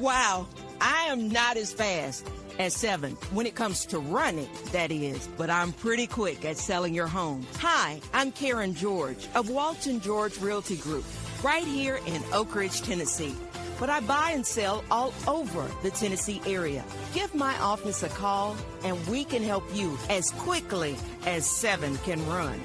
Wow, I am not as fast as 7 when it comes to running, that is, but I'm pretty quick at selling your home. Hi, I'm Karen George of Walton George Realty Group, right here in Oak Ridge, Tennessee. But I buy and sell all over the Tennessee area. Give my office a call and we can help you as quickly as 7 can run.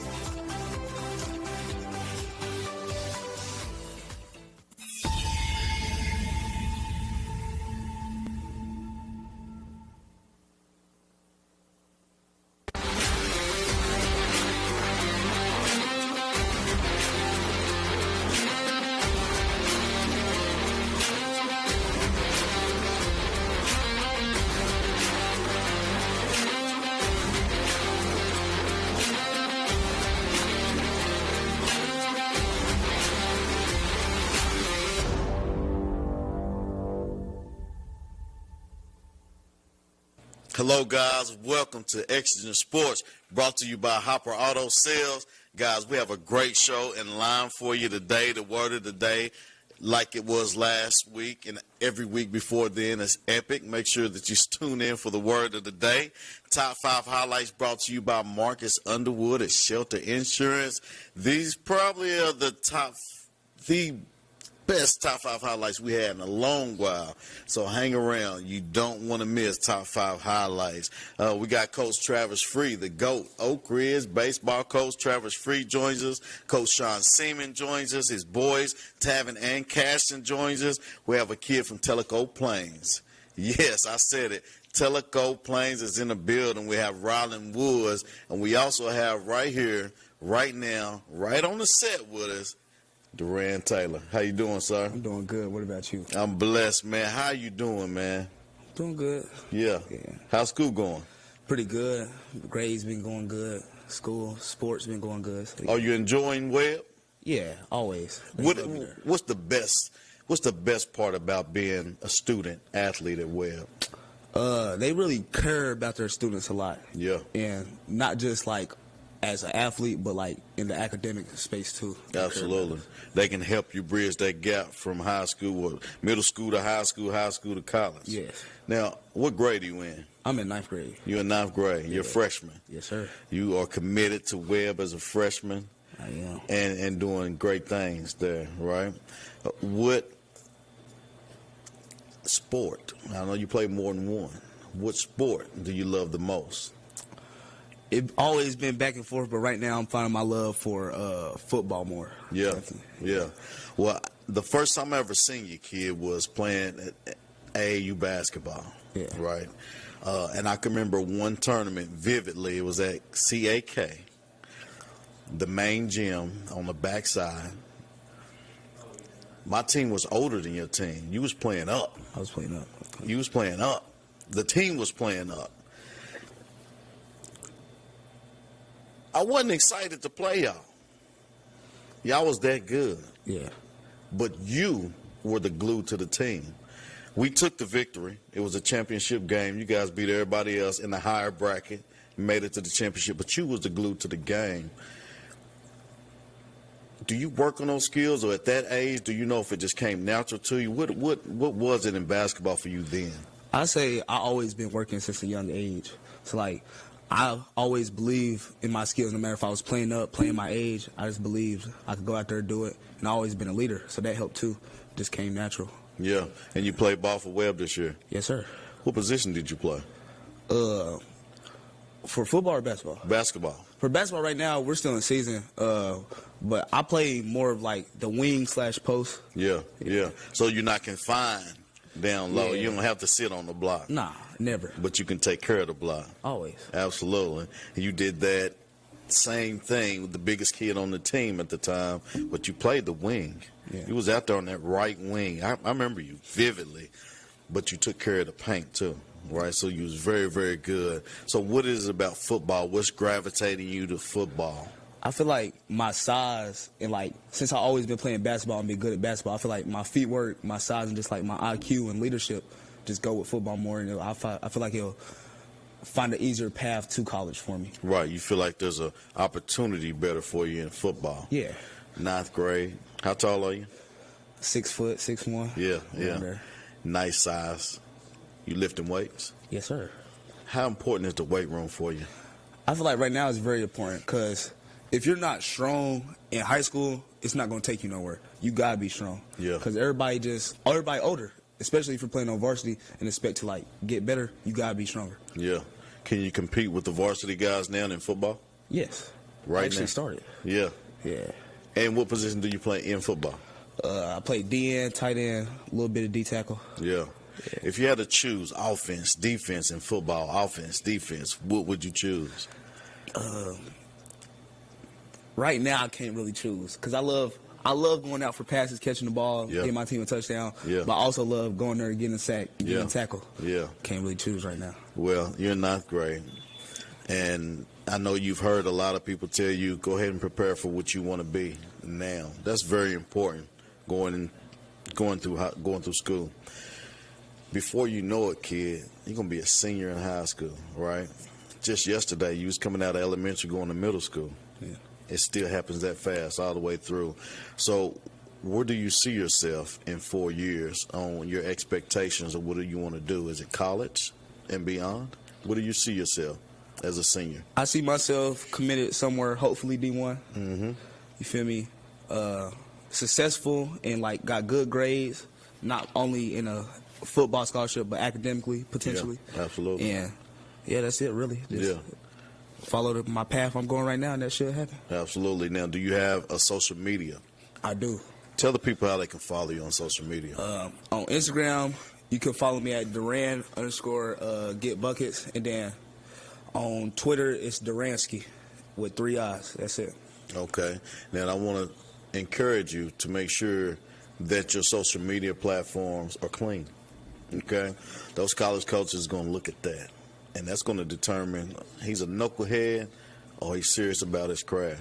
Hello, guys. Welcome to Exigent Sports, brought to you by Hopper Auto Sales. Guys, we have a great show in line for you today. The word of the day, like it was last week and every week before then, is epic. Make sure that you tune in for the word of the day. Top 5 highlights brought to you by Marcus Underwood at Shelter Insurance. These probably are the best top 5 highlights we had in a long while. So hang around. You don't want to miss top 5 highlights. We got Coach Travis Free, the GOAT. Oak Ridge baseball coach Travis Free joins us. Coach Sean Seaman joins us. His boys, Tavin and Caston, joins us. We have a kid from Tellico Plains. Yes, I said it. Tellico Plains is in the building. We have Ryland Woods. And we also have right here, right now, right on the set with us, Duran Taylor. How you doing, sir? I'm doing good. What about you? I'm blessed, man. How you doing, man? Doing good. Yeah. How's school going? Pretty good. Grades been going good. School, sports been going good. So, Are you enjoying Webb? Yeah, always. What's the best part about being a student athlete at Webb? They really care about their students a lot. Yeah. And not just like as an athlete, but like in the academic space too. Absolutely. They can help you bridge that gap from high school or middle school to high school to college. Yes. Now, what grade are you in? I'm in 9th grade. You're in 9th grade. You're a freshman. Yes, sir. You are committed to Webb as a freshman. I am. And doing great things there, right? What sport? I know you play more than one. What sport do you love the most? It's always been back and forth, but right now I'm finding my love for football more. Yeah, Definitely. yeah. Well, the first time I ever seen you, kid, was playing at AAU basketball. Yeah. Right. And I can remember one tournament vividly. It was at CAK, the main gym on the backside. My team was older than your team. You was playing up. I was playing up. You was playing up. The team was playing up. I wasn't excited to play y'all. Y'all was that good. Yeah. But you were the glue to the team. We took the victory. It was a championship game. You guys beat everybody else in the higher bracket, made it to the championship, but you was the glue to the game. Do you work on those skills, or at that age, do you know if it just came natural to you? What was it in basketball for you then? I say I always been working since a young age. So like I always believe in my skills. No matter if I was playing up, playing my age, I just believed I could go out there and do it. And I always been a leader, so that helped too. Just came natural. Yeah, and you played ball for Webb this year. Yes, sir. What position did you play? For football or basketball? Basketball. For basketball right now, we're still in season, but I play more of like the wing / post. Yeah. So you're not confined down low. Yeah. You don't have to sit on the block. Nah, never. But you can take care of the block. Always. Absolutely. And you did that same thing with the biggest kid on the team at the time, but you played the wing. Yeah. You was out there on that right wing. I remember you vividly, but you took care of the paint too, right? So you was very, very good. So what is it about football? What's gravitating you to football? I feel like my size and like since I always been playing basketball and been good at basketball, I feel like my feet work, my size, and just like my IQ and leadership just go with football more. And I feel like it'll find an easier path to college for me. Right. You feel like there's an opportunity better for you in football. Yeah. 9th grade. How tall are you? 6 foot, 6'1". Yeah. nice size. You lifting weights? Yes, sir. How important is the weight room for you? I feel like right now it's very important because if you're not strong in high school, it's not going to take you nowhere. You got to be strong. Yeah. Because everybody older, especially if you're playing on varsity and expect to, like, get better, you got to be stronger. Yeah. Can you compete with the varsity guys now in football? Yes. Right I actually now? started. Yeah. Yeah. And what position do you play in football? I played DN, tight end, a little bit of D tackle. Yeah. If you had to choose offense, defense in football, offense, defense, what would you choose? Right now, I can't really choose because I love going out for passes, catching the ball, getting my team a touchdown. Yeah. But I also love going there and getting a sack, getting a tackle. Yeah. Can't really choose right now. Well, you're in ninth grade, and I know you've heard a lot of people tell you, go ahead and prepare for what you want to be now. That's very important, going through school. Before you know it, kid, you're going to be a senior in high school, right? Just yesterday, you was coming out of elementary going to middle school. Yeah. It still happens that fast all the way through. So where do you see yourself in 4 years on your expectations of what do you want to do? Is it college and beyond? Where do you see yourself as a senior? I see myself committed somewhere, hopefully D1. Mm-hmm. You feel me? Successful and, like, got good grades, not only in a football scholarship, but academically, potentially. Yeah, absolutely. And, yeah, that's it, really. Just follow my path I'm going right now, and that should happen. Absolutely. Now, do you have a social media? I do. Tell the people how they can follow you on social media. On Instagram, you can follow me at Duran_GetBuckets. And then on Twitter, it's Duransky with 3 I's. That's it. Okay. Now, I want to encourage you to make sure that your social media platforms are clean. Okay? Those college coaches are going to look at that. And that's going to determine he's a knucklehead or he's serious about his craft.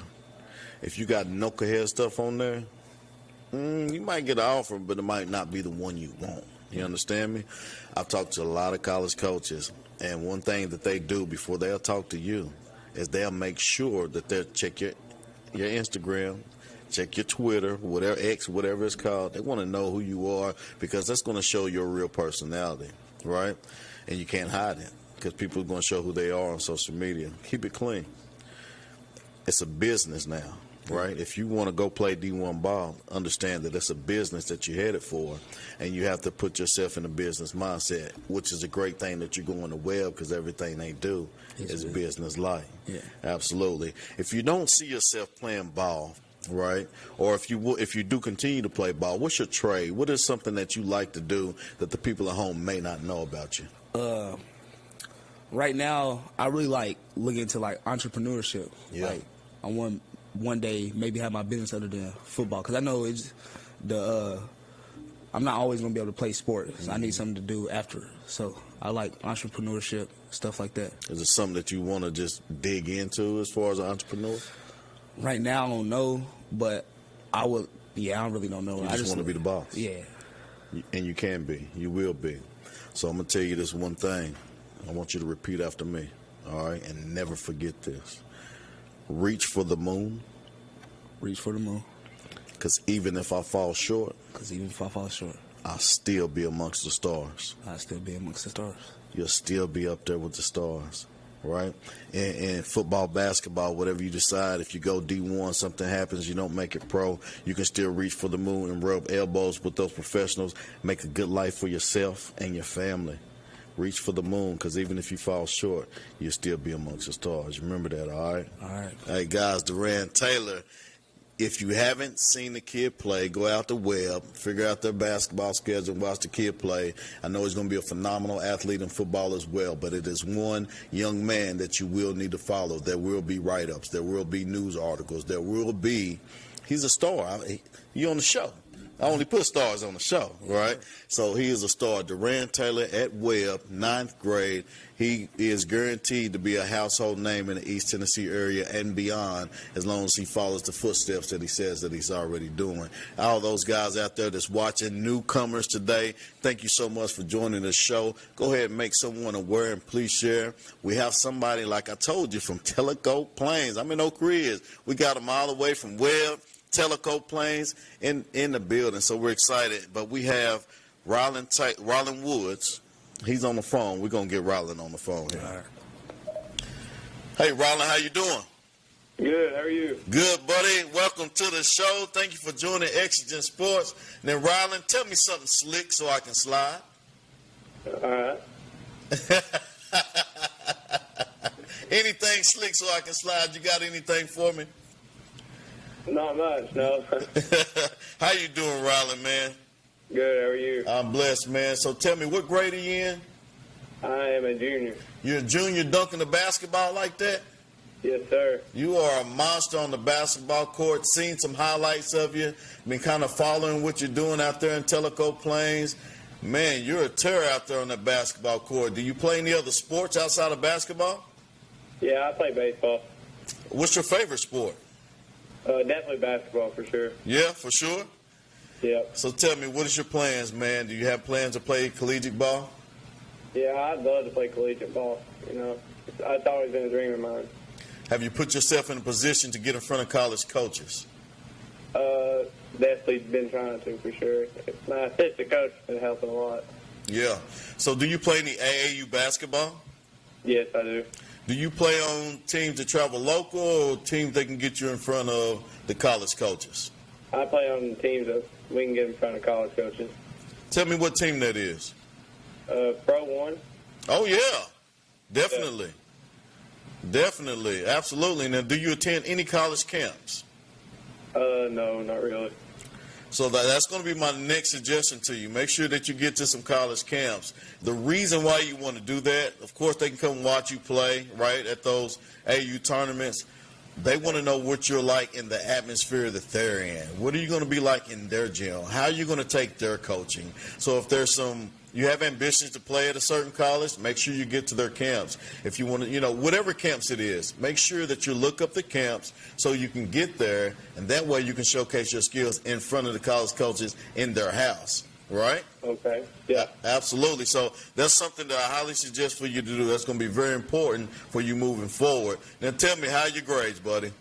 If you got knucklehead stuff on there, you might get an offer, but it might not be the one you want. You understand me? I've talked to a lot of college coaches, and one thing that they do before they'll talk to you is they'll make sure that they'll check your Instagram, check your Twitter, whatever X, whatever it's called. They want to know who you are because that's going to show your real personality, right? And you can't hide it because people are going to show who they are on social media. Keep it clean. It's a business now, right? If you want to go play D1 ball, understand that it's a business that you're headed for, and you have to put yourself in a business mindset, which is a great thing that you're going to web because everything they do is business-like. Yeah. Absolutely. If you don't see yourself playing ball, right, or if you do continue to play ball, what's your trade? What is something that you like to do that the people at home may not know about you? Right now, I really like looking into, like, entrepreneurship. Yeah. Like, I want one day maybe have my business other than football because I know I'm not always going to be able to play sports. I need something to do after. So I like entrepreneurship, stuff like that. Is it something that you want to just dig into as far as an entrepreneur? Right now, I don't know, but I would. Yeah, I really don't know. You just want to be the boss. Yeah. And you can be. You will be. So I'm going to tell you this one thing. I want you to repeat after me, all right? And never forget this. Reach for the moon. Reach for the moon. Because even if I fall short, I'll still be amongst the stars. You'll still be up there with the stars, right? And football, basketball, whatever you decide, if you go D1, something happens, you don't make it pro, you can still reach for the moon and rub elbows with those professionals, make a good life for yourself and your family. Reach for the moon, because even if you fall short, you'll still be amongst the stars. Remember that, all right? All right. Hey, guys, Duran Taylor. If you haven't seen the kid play, go out the web, figure out their basketball schedule, and watch the kid play. I know he's going to be a phenomenal athlete in football as well, but it is one young man that you will need to follow. There will be write-ups. There will be news articles. There will be – he's a star. You're on the show. I only put stars on the show, right? So he is a star. Duran Taylor at Webb, 9th grade. He is guaranteed to be a household name in the East Tennessee area and beyond as long as he follows the footsteps that he says that he's already doing. All those guys out there that's watching, newcomers today, thank you so much for joining the show. Go ahead and make someone aware and please share. We have somebody, like I told you, from Tellico Plains. I'm in Oak Ridge. We got them all the way from Webb, Tellico Plains in the building, so we're excited. But we have Rylan Woods. He's on the phone. We're going to get Rylan on the phone here. All right. Hey, Rylan, how you doing? Good. How are you? Good, buddy. Welcome to the show. Thank you for joining Exigent Sports. Now, Rylan, tell me something slick so I can slide. All right. Anything slick so I can slide? You got anything for me? Not much, no. How you doing, Rylan, man? Good. How are you? I'm blessed, man. So tell me, what grade are you in? I am a junior. You're a junior dunking the basketball like that? Yes, sir. You are a monster on the basketball court. Seen some highlights of you. Been kind of following what you're doing out there in Tellico Plains. Man, you're a terror out there on the basketball court. Do you play any other sports outside of basketball? Yeah, I play baseball. What's your favorite sport? Definitely basketball for sure. Yeah, for sure. Yep. So tell me, what is your plans, man? Do you have plans to play collegiate ball? Yeah, I'd love to play collegiate ball. You know, it's always been a dream of mine. Have you put yourself in a position to get in front of college coaches? Definitely been trying to, for sure. My assistant coach has been helping a lot. Yeah. So do you play any AAU basketball? Yes, I do. Do you play on teams that travel local or teams that can get you in front of the college coaches? I play on teams that we can get in front of college coaches. Tell me what team that is. Pro 1. Oh, yeah. Definitely. Definitely. Absolutely. Now, do you attend any college camps? No, not really. So that's going to be my next suggestion to you. Make sure that you get to some college camps. The reason why you want to do that, of course, they can come watch you play, right, at those AU tournaments. They want to know what you're like in the atmosphere that they're in. What are you going to be like in their gym? How are you going to take their coaching? So if there's you have ambitions to play at a certain college, make sure you get to their camps. If you want to, whatever camps it is, make sure that you look up the camps so you can get there, and that way you can showcase your skills in front of the college coaches in their house, right? Okay, yeah. Absolutely. So that's something that I highly suggest for you to do. That's going to be very important for you moving forward. Now tell me, how are your grades, buddy?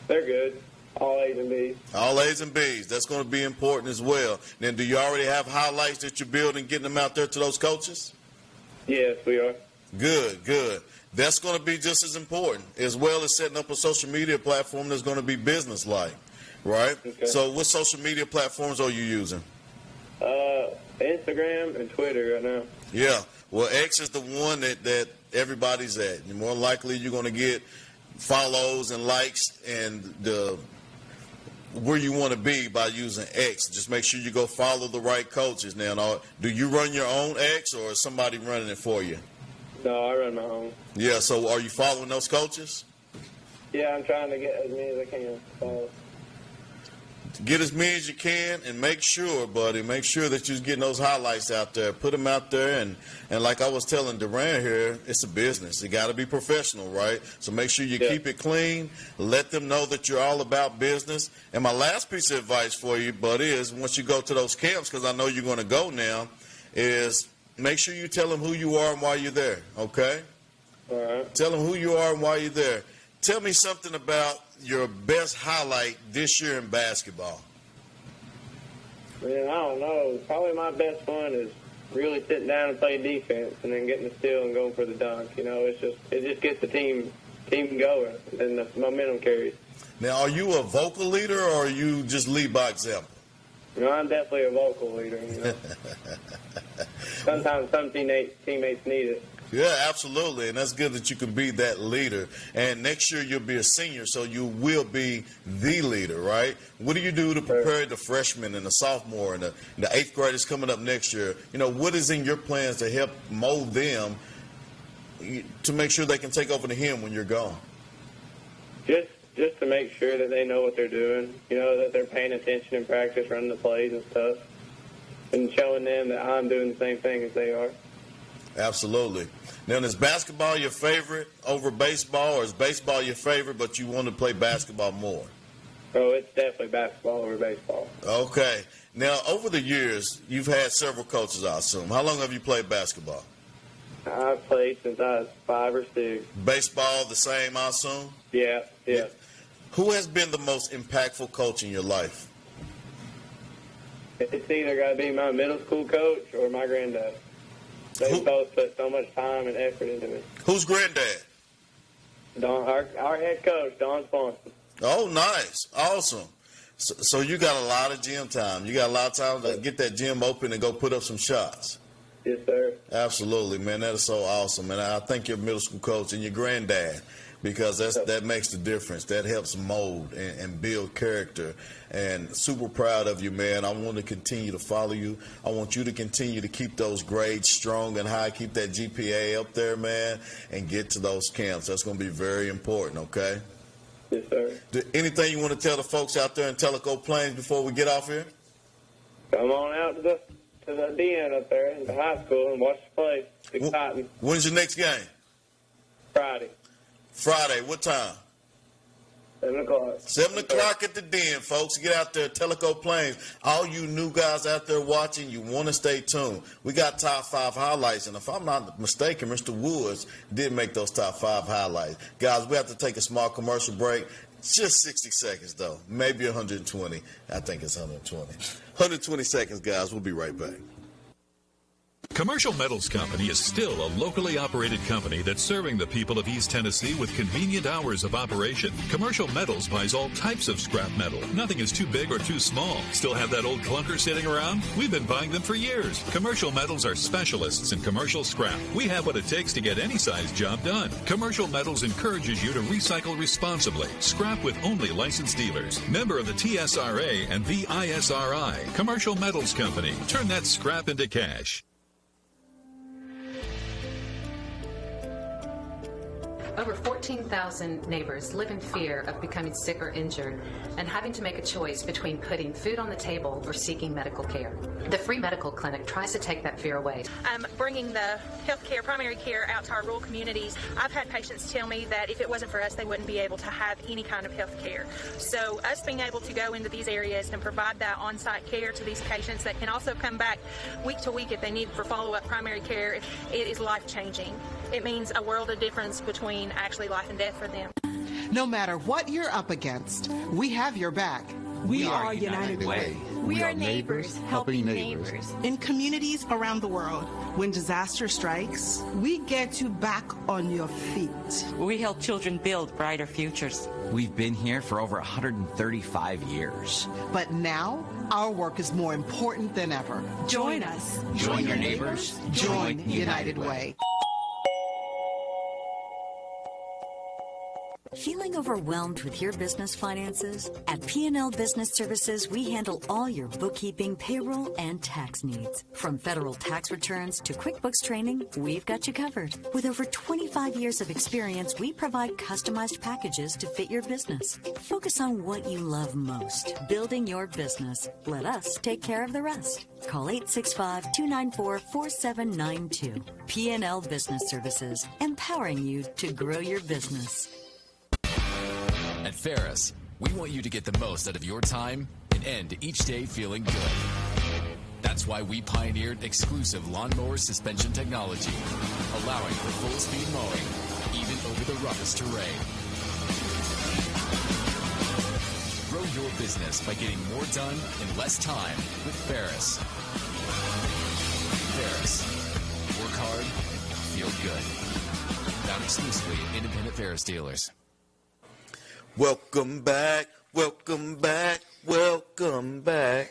They're good. All A's and B's. All A's and B's. That's going to be important as well. Now, do you already have highlights that you're building, getting them out there to those coaches? Yes, we are. Good, good. That's going to be just as important, as well as setting up a social media platform that's going to be business-like, right? Okay. So what social media platforms are you using? Instagram and Twitter right now. Yeah. Well, X is the one that everybody's at. You're more likely you're going to get follows and likes and where you want to be by using X. Just make sure you go follow the right coaches. Now, do you run your own X or is somebody running it for you? No, I run my own. Yeah, so are you following those coaches? Yeah, I'm trying to get as many as I can. Follow. Get as many as you can and make sure, buddy, make sure that you're getting those highlights out there. Put them out there. And like I was telling Duran here, it's a business. You got to be professional, right? So make sure you keep it clean. Let them know that you're all about business. And my last piece of advice for you, buddy, is once you go to those camps, because I know you're going to go now, is make sure you tell them who you are and why you're there, okay? All right. Tell them who you are and why you're there. Tell me something about your best highlight this year in basketball. Man, I don't know. Probably my best one is really sitting down and playing defense and then getting the steal and going for the dunk. It just gets the team going and the momentum carries. Now, are you a vocal leader or are you just lead by example? I'm definitely a vocal leader. Sometimes some teammates need it. Yeah, absolutely, and that's good that you can be that leader. And next year you'll be a senior, so you will be the leader, right? What do you do to prepare the freshmen and the sophomore and the eighth graders coming up next year? What is in your plans to help mold them to make sure they can take over the helm when you're gone? Just to make sure that they know what they're doing, that they're paying attention in practice, running the plays and stuff, and showing them that I'm doing the same thing as they are. Absolutely. Now, is basketball your favorite over baseball, or is baseball your favorite, but you want to play basketball more? Oh, it's definitely basketball over baseball. Okay. Now, over the years, you've had several coaches, I assume. How long have you played basketball? I've played since I was 5 or 6. Baseball, the same, I assume? Yeah. Who has been the most impactful coach in your life? It's either got to be my middle school coach or my granddad. They both put so much time and effort into me. Who's granddad? Don, our head coach, Don Swanson. Oh, nice. Awesome. So you got a lot of gym time. You got a lot of time to get that gym open and go put up some shots. Yes, sir. Absolutely, man. That is so awesome. And I thank your middle school coach and your granddad, because that makes the difference. That helps mold and build character. And super proud of you, man. I want to continue to follow you. I want you to continue to keep those grades strong and high, keep that GPA up there, man, and get to those camps. That's going to be very important, okay? Yes, sir. Anything you want to tell the folks out there in Tellico Plains before we get off here? Come on out to the den up there in the high school and watch the play. It's exciting. When's your next game? Friday. Friday. What time? 7 o'clock. 7 o'clock at the den, folks. Get out there, Tellico Plains. All you new guys out there watching, you want to stay tuned. We got top 5 highlights, and if I'm not mistaken, Mr. Woods did make those top 5 highlights. Guys, we have to take a small commercial break. Just 60 seconds, though. Maybe 120. I think it's 120. 120 seconds, guys. We'll be right back. Commercial Metals Company is still a locally operated company that's serving the people of East Tennessee with convenient hours of operation. Commercial Metals buys all types of scrap metal. Nothing is too big or too small. Still have that old clunker sitting around? We've been buying them for years. Commercial Metals are specialists in commercial scrap. We have what it takes to get any size job done. Commercial Metals encourages you to recycle responsibly. Scrap with only licensed dealers. Member of the TSRA and VISRI. Commercial Metals Company. Turn that scrap into cash. Over 14,000 neighbors live in fear of becoming sick or injured and having to make a choice between putting food on the table or seeking medical care. The free medical clinic tries to take that fear away. Bringing the healthcare, primary care out to our rural communities, I've had patients tell me that if it wasn't for us, they wouldn't be able to have any kind of health care. So us being able to go into these areas and provide that on-site care to these patients that can also come back week to week if they need for follow-up primary care, it is life-changing. It means a world of difference between actually life and death for them. No matter what you're up against, we have your back. We are United Way. We are neighbors helping neighbors. In communities around the world, when disaster strikes, we get you back on your feet. We help children build brighter futures. We've been here for over 135 years. But now, our work is more important than ever. Join us. Join your neighbors. Join United Way. Feeling overwhelmed with your business finances? At P&L Business Services, we handle all your bookkeeping, payroll, and tax needs. From federal tax returns to QuickBooks training, we've got you covered. With over 25 years of experience, we provide customized packages to fit your business. Focus on what you love most, building your business. Let us take care of the rest. Call 865-294-4792. P&L Business Services, empowering you to grow your business. At Ferris, we want you to get the most out of your time and end each day feeling good. That's why we pioneered exclusive lawnmower suspension technology, allowing for full-speed mowing, even over the roughest terrain. Grow your business by getting more done in less time with Ferris. Ferris. Work hard, feel good. Found exclusively at independent Ferris dealers. Welcome back, welcome back, welcome back.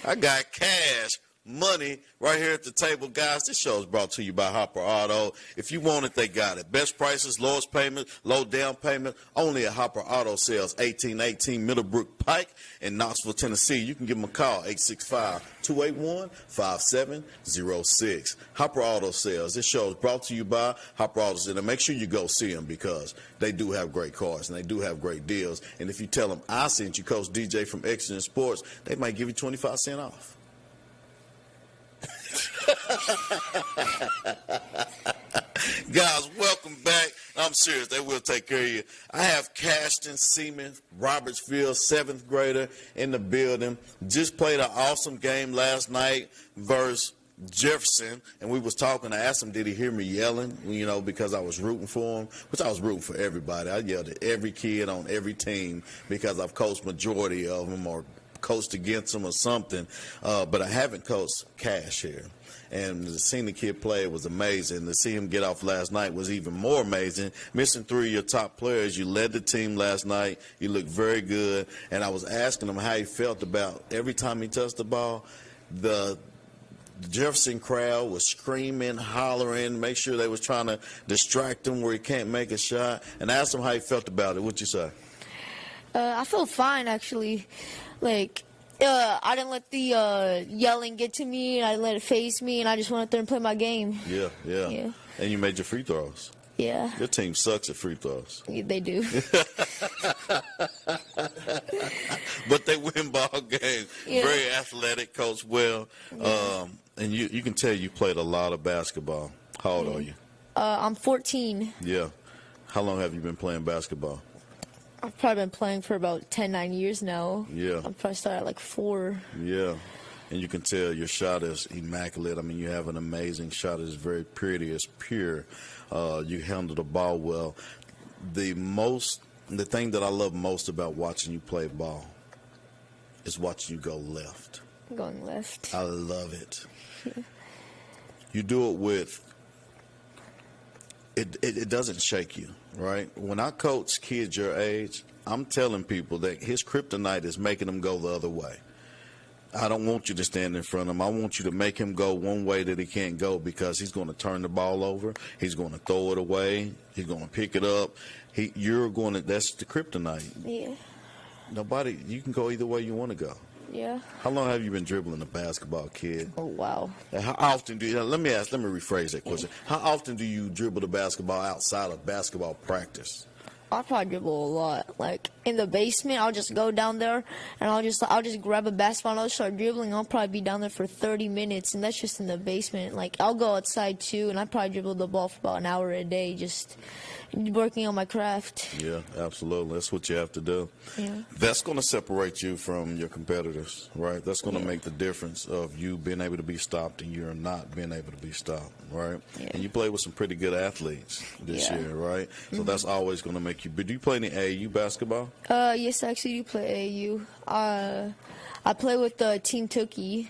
I got cash, money right here at the table. Guys, this show is brought to you by Hopper Auto. If you want it, they got it. Best prices, lowest payment, low down payment, only at Hopper Auto Sales, 1818 Middlebrook Pike in Knoxville, Tennessee. You can give them a call, 865-281-5706. Hopper Auto Sales. This show is brought to you by Hopper Auto Sales. And make sure you go see them because they do have great cars and they do have great deals. And if you tell them I sent you, Coach DJ from Exigent Sports, they might give you 25 cents off. Guys, welcome back. I'm serious. They will take care of you. I have Cashton Seaman, Robertsville, 7th grader in the building. Just played an awesome game last night versus Jefferson, and we was talking. I asked him, did he hear me yelling, you know, because I was rooting for him, which I was rooting for everybody. I yelled at every kid on every team because I've coached majority of them or coached against them or something, but I haven't coached Cash here. And seeing the kid play was amazing. To see him get off last night was even more amazing. Missing 3 of your top players, you led the team last night. You looked very good. And I was asking him how he felt about every time he touched the ball. The Jefferson crowd was screaming, hollering, make sure they was trying to distract him where he can't make a shot. And I asked him how he felt about it. What'd you say? I felt fine, actually. I didn't let the yelling get to me, and I let it phase me, and I just went out there and played my game. Yeah. And you made your free throws. Yeah. Your team sucks at free throws. Yeah, they do. But they win ball games. Yeah. Very athletic, coach well. Yeah. And you can tell you played a lot of basketball. How old are you? I'm 14. Yeah. How long have you been playing basketball? I've probably been playing for about 9 years now. Yeah. I probably started at 4. Yeah. And you can tell your shot is immaculate. I mean, you have an amazing shot. It's very pretty. It's pure. You handle the ball well. The thing that I love most about watching you play ball is watching you go left. Going left. I love it. You do it with it doesn't shake you, right? When I coach kids your age, I'm telling people that his kryptonite is making them go the other way. I don't want you to stand in front of him. I want you to make him go one way that he can't go, because he's going to turn the ball over. He's going to throw it away. He's going to pick it up. That's the kryptonite. Yeah. You can go either way you want to go. Yeah. How long have you been dribbling a basketball, kid? Oh, wow. How often let me rephrase that question. How often do you dribble the basketball outside of basketball practice? I probably dribble a lot. In the basement, I'll just go down there and I'll just grab a basketball and I'll start dribbling. I'll probably be down there for 30 minutes, and that's just in the basement. I'll go outside too, and I probably dribble the ball for about an hour a day, just working on my craft. Yeah, absolutely. That's what you have to do. Yeah. That's going to separate you from your competitors, right? That's going to make the difference of you being able to be stopped and you're not being able to be stopped, right? Yeah. And you play with some pretty good athletes this year, right? So that's always going to make you. But do you play any AAU basketball? Yes, I actually do play AAU. I play with Team Tookie,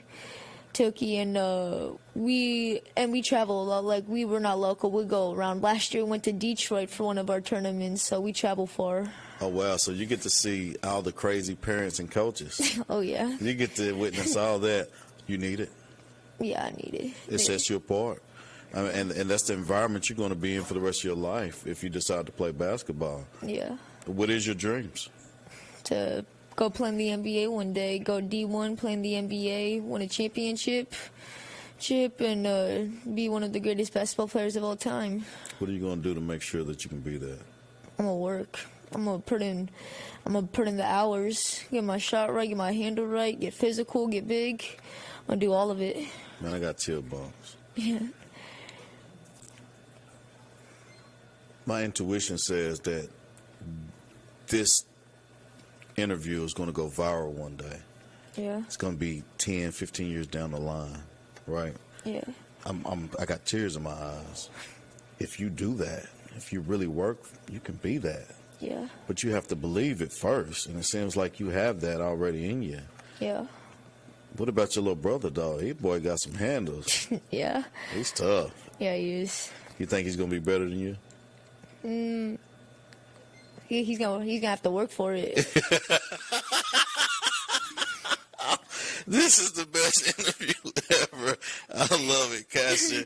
and we travel a lot. We were not local. We go around. Last year we went to Detroit for one of our tournaments, so we travel far. Oh, wow. So you get to see all the crazy parents and coaches. Oh, yeah. You get to witness all that. You need it. Yeah, I need it. It sets you apart. I mean, and that's the environment you're going to be in for the rest of your life if you decide to play basketball. Yeah. What is your dreams? To go play in the NBA one day, go D1, play in the NBA, win a championship, and be one of the greatest basketball players of all time. What are you going to do to make sure that you can be that? I'm gonna work. I'm gonna put in the hours, get my shot right, get my handle right, get physical, get big. I'm gonna do all of it. Man, I got chill bumps. Yeah. My intuition says that this interview is going to go viral one day. Yeah. It's going to be 10, 15 years down the line, right? Yeah. I got tears in my eyes. If you do that, if you really work, you can be that. Yeah. But you have to believe it first, and it seems like you have that already in you. Yeah. What about your little brother, dog? He boy got some handles. Yeah. He's tough. Yeah, he is. You think he's going to be better than you? He's gonna have to work for it. This is the best interview ever. I love it, Cassie.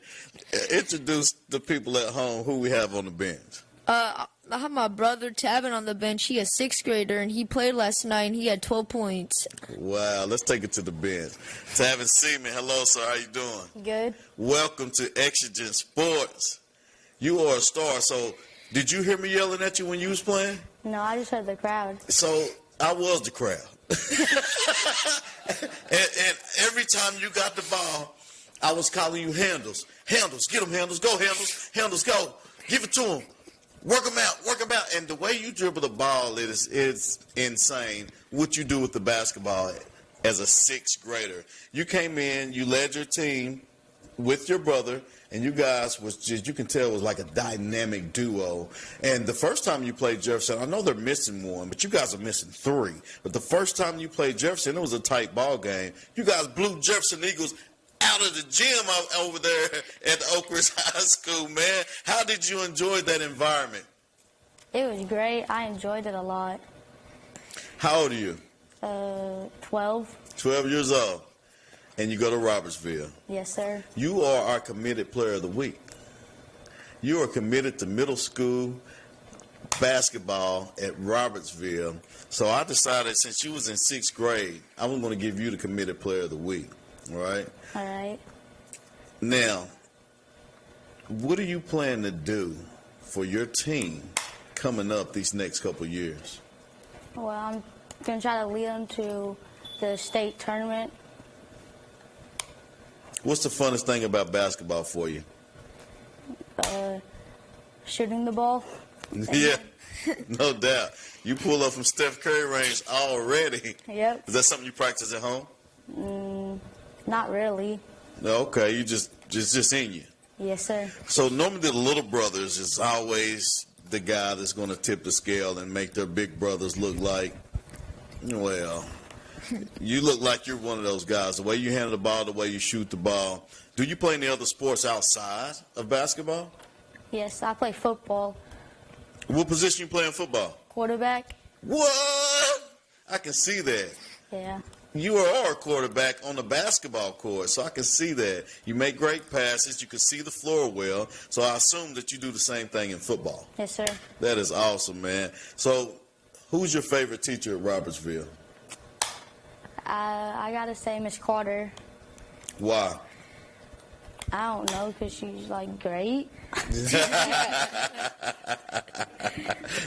Introduce the people at home who we have on the bench. I have my brother Tavin on the bench. He a 6th grader, and he played last night, and he had 12 points. Wow, let's take it to the bench. Tavin Seaman, hello, sir. How you doing? Good. Welcome to Exigent Sports. You are a star, so did you hear me yelling at you when you was playing? No, I just heard the crowd. So I was the crowd. and every time you got the ball, I was calling you handles. Handles, get them handles. Go handles. Handles, go. Give it to them. Work them out. Work them out. And the way you dribble the ball is insane. What you do with the basketball as a 6th grader. You came in, you led your team with your brother, and you guys was just, you can tell it was like a dynamic duo. And the first time you played Jefferson, I know they're missing one, but you guys are missing 3. But the first time you played Jefferson, it was a tight ball game. You guys blew Jefferson Eagles out of the gym over there at Oak Ridge High School, man. How did you enjoy that environment? It was great. I enjoyed it a lot. How old are you? 12. 12 years old. And you go to Robertsville. Yes, sir. You are our committed player of the week. You are committed to middle school basketball at Robertsville. So I decided since you was in 6th grade, I was going to give you the committed player of the week. All right? All right. Now, what do you plan to do for your team coming up these next couple years? Well, I'm going to try to lead them to the state tournament. What's the funnest thing about basketball for you? Shooting the ball. Yeah, no doubt. You pull up from Steph Curry range already. Yep. Is that something you practice at home? Not really. Okay, you just in you. Yes, sir. So normally the little brothers is always the guy that's going to tip the scale and make their big brothers look like, well, you look like you're one of those guys. The way you handle the ball, the way you shoot the ball. Do you play any other sports outside of basketball? Yes, I play football. What position you play in football? Quarterback. What? I can see that. Yeah. You are a quarterback on the basketball court, so I can see that. You make great passes. You can see the floor well. So I assume that you do the same thing in football. Yes, sir. That is awesome, man. So who's your favorite teacher at Robertsville? I got to say Miss Carter. Why? I don't know, because she's, like, great.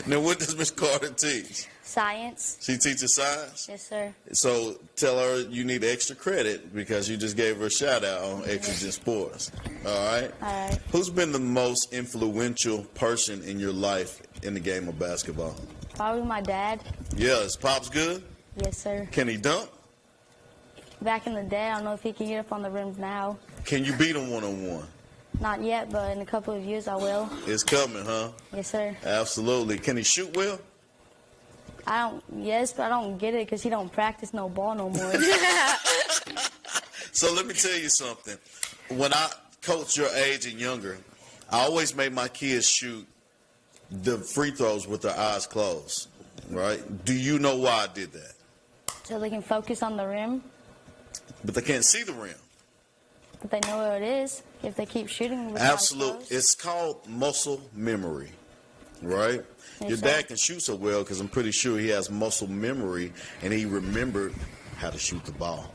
Now, what does Miss Carter teach? Science. She teaches science? Yes, sir. So tell her you need extra credit because you just gave her a shout-out on Exigent Sports. All right? All right. Who's been the most influential person in your life in the game of basketball? Probably my dad. Yeah, is Pops good? Yes, sir. Can he dunk? Back in the day, I don't know if he can get up on the rims now. Can you beat him one-on-one? Not yet, but in a couple of years I will. It's coming, huh? Yes, sir. Absolutely. Can he shoot well? Yes, but I don't get it because he don't practice no ball no more. So let me tell you something. When I coached your age and younger, I always made my kids shoot the free throws with their eyes closed, right? Do you know why I did that? So they can focus on the rim. But they can't see the rim. But they know where it is if they keep shooting with Absolutely. It's called muscle memory, right? Yes, Your sir. dad can shoot so well because I'm pretty sure he has muscle memory and he remembered how to shoot the ball.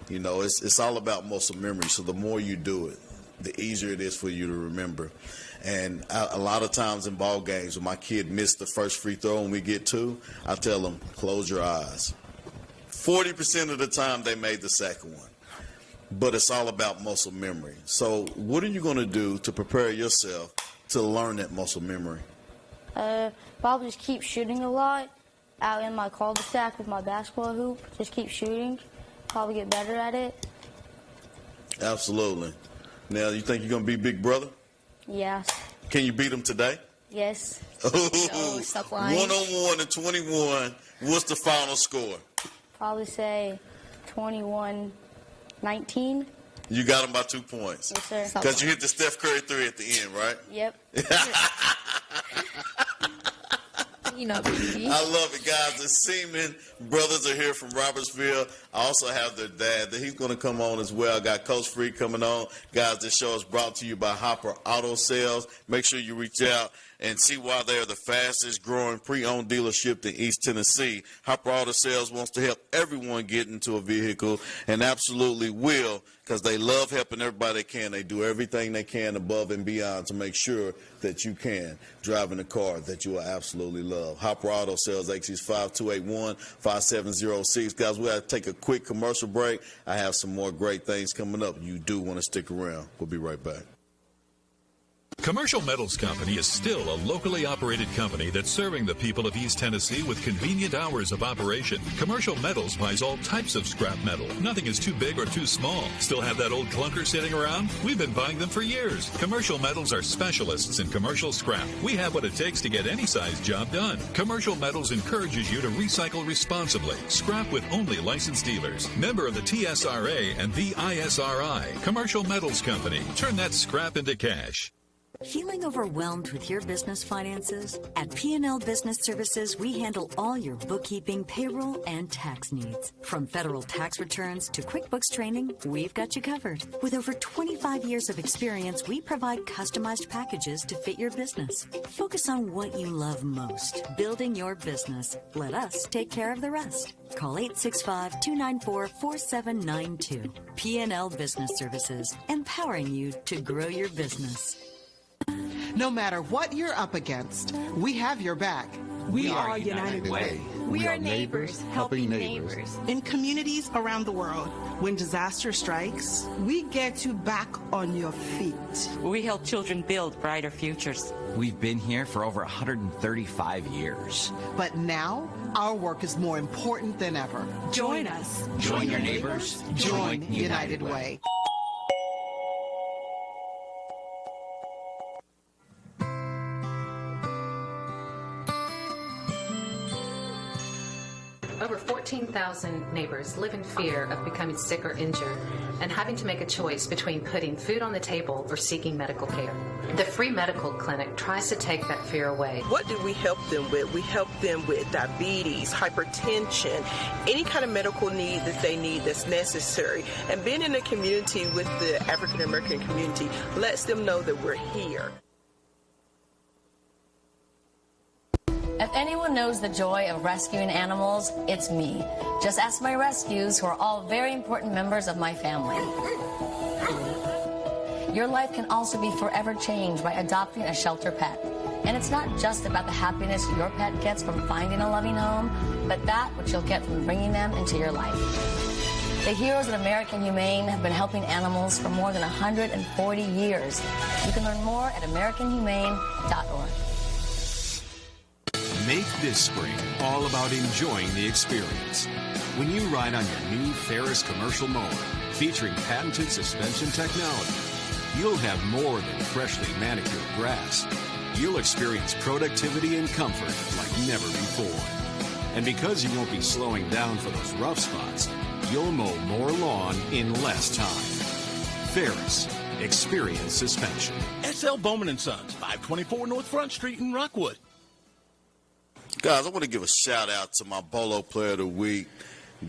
You know, it's all about muscle memory. So the more you do it, the easier it is for you to remember. And a lot of times in ball games, when my kid missed the first free throw and we get 2, I tell them, close your eyes. 40% of the time they made the second one. But it's all about muscle memory. So what are you going to do to prepare yourself to learn that muscle memory? Probably just keep shooting a lot out in my cul-de-sac with my basketball hoop. Just keep shooting. Probably get better at it. Absolutely. Now, you think you're going to be big brother? Yeah. Can you beat him today? Yes. Oh, stop lying. 1-on-1 and 21. What's the final score? Probably say 21-19. You got him by 2 points. Yes, sir. Because you hit the Steph Curry 3 at the end, right? Yep. You know, baby. I love it, guys. The Seaman brothers are here from Robertsville. I also have their dad. He's going to come on as well. I got Coach Free coming on. Guys, this show is brought to you by Hopper Auto Sales. Make sure you reach out and see why they are the fastest growing pre-owned dealership in East Tennessee. Hopper Auto Sales wants to help everyone get into a vehicle and absolutely will, because they love helping everybody they can. They do everything they can above and beyond to make sure that you can drive in a car that you will absolutely love. Hopper Auto Sales, AXIS 5281-5706. Guys, we have to take a quick commercial break. I have some more great things coming up. You do want to stick around. We'll be right back. Commercial Metals Company is still a locally operated company that's serving the people of East Tennessee with convenient hours of operation. Commercial Metals buys all types of scrap metal. Nothing is too big or too small. Still have that old clunker sitting around? We've been buying them for years. Commercial Metals are specialists in commercial scrap. We have what it takes to get any size job done. Commercial Metals encourages you to recycle responsibly. Scrap with only licensed dealers. Member of the TSRA and the ISRI. Commercial Metals Company. Turn that scrap into cash. Feeling overwhelmed with your business finances? At P&L Business Services, we handle all your bookkeeping, payroll, and tax needs. From federal tax returns to QuickBooks training, we've got you covered. With over 25 years of experience, we provide customized packages to fit your business. Focus on what you love most, building your business. Let us take care of the rest. Call 865-294-4792. P&L Business Services, empowering you to grow your business. No matter what you're up against, we have your back. We are United Way. We are neighbors helping neighbors. In communities around the world, when disaster strikes, we get you back on your feet. We help children build brighter futures. We've been here for over 135 years. But now, our work is more important than ever. Join us. Join your neighbors. Join United Way. Over 14,000 neighbors live in fear of becoming sick or injured and having to make a choice between putting food on the table or seeking medical care. The free medical clinic tries to take that fear away. What do we help them with? We help them with diabetes, hypertension, any kind of medical need that they need that's necessary. And being in a community with the African American community lets them know that we're here. If anyone knows the joy of rescuing animals, it's me. Just ask my rescues, who are all very important members of my family. Your life can also be forever changed by adopting a shelter pet. And it's not just about the happiness your pet gets from finding a loving home, but that which you'll get from bringing them into your life. The heroes at American Humane have been helping animals for more than 140 years. You can learn more at AmericanHumane.org. Make this spring all about enjoying the experience. When you ride on your new Ferris commercial mower featuring patented suspension technology, you'll have more than freshly manicured grass. You'll experience productivity and comfort like never before. And because you won't be slowing down for those rough spots, you'll mow more lawn in less time. Ferris, experience suspension. S.L. Bowman & Sons, 524 North Front Street in Rockwood. Guys, I want to give a shout-out to my Bolo Player of the Week,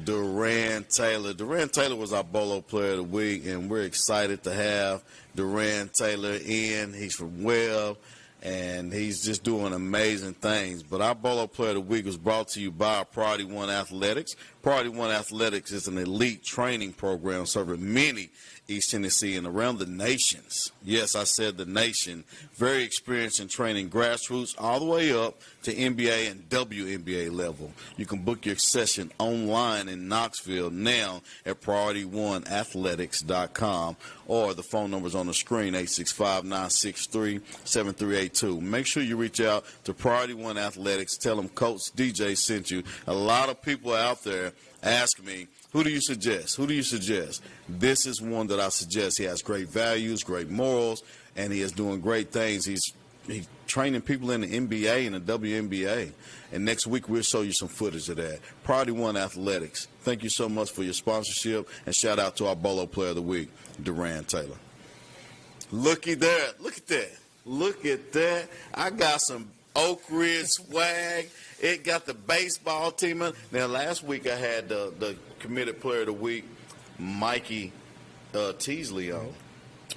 Duran Taylor. Duran Taylor was our Bolo Player of the Week, and we're excited to have Duran Taylor in. He's from Webb, and he's just doing amazing things. But our Bolo Player of the Week was brought to you by Priority One Athletics. Priority One Athletics is an elite training program serving many East Tennessee and around the nations. Yes, I said the nation. Very experienced in training grassroots all the way up to NBA and WNBA level. You can book your session online in Knoxville now at PriorityOneAthletics.com, or the phone number's on the screen, 865-963-7382. Make sure you reach out to Priority One Athletics. Tell them Coach DJ sent you. A lot of people out there ask me, who do you suggest? Who do you suggest? This is one that I suggest. He has great values, great morals, and he is doing great things. He's training people in the NBA and the WNBA. And next week we'll show you some footage of that. Priority One Athletics. Thank you so much for your sponsorship, and shout out to our Bolo Player of the Week, Duran Taylor. Looky there. Look at that. Look at that. I got some Oak Ridge swag. It got the baseball team in. Now, last week I had the committed player of the week, Mikey Teasley, on.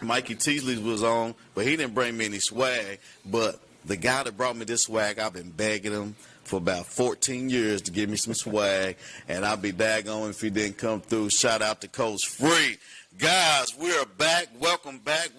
Mikey Teasley was on, but he didn't bring me any swag. But the guy that brought me this swag, I've been begging him for about 14 years to give me some swag, and I'll be daggone if he didn't come through. Shout out to Coach Free. Guys, we are back. Welcome back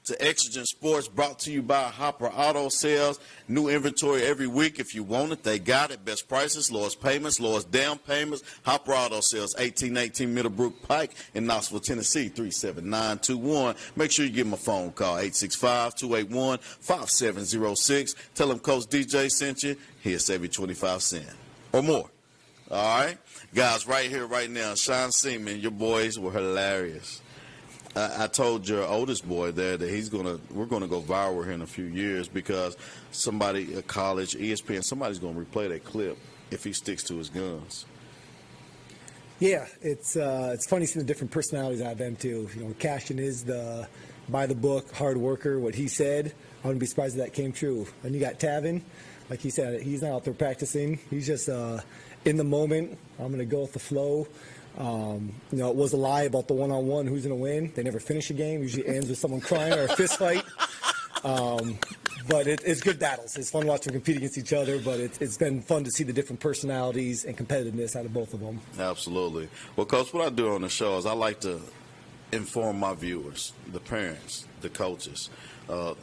to Exigent Sports, brought to you by Hopper Auto Sales. New inventory every week. If you want it, they got it. Best prices, lowest payments, lowest down payments. Hopper Auto Sales, 1818 Middlebrook Pike in Knoxville, Tennessee, 37921. Make sure you give them a phone call, 865-281-5706. Tell them Coach DJ sent you. He'll save you 25 cents or more. All right? Guys, right here, right now, Sean Seaman, your boys were hilarious. I told your oldest boy there that we're gonna go viral here in a few years because somebody at college, ESPN, somebody's gonna replay that clip if he sticks to his guns. Yeah, it's funny seeing the different personalities out of them too. You know, Cashin is the by the book, hard worker. What he said, I wouldn't be surprised if that came true. And you got Tavin, like he said, he's not out there practicing. He's just in the moment. I'm going to go with the flow. You know, it was a lie about the one-on-one, who's going to win. They never finish a game. Usually ends with someone crying or a fist fight. But it's good battles. It's fun watching them compete against each other, but it's been fun to see the different personalities and competitiveness out of both of them. Absolutely. Well, Coach, what I do on the show is I like to inform my viewers, the parents, the coaches, the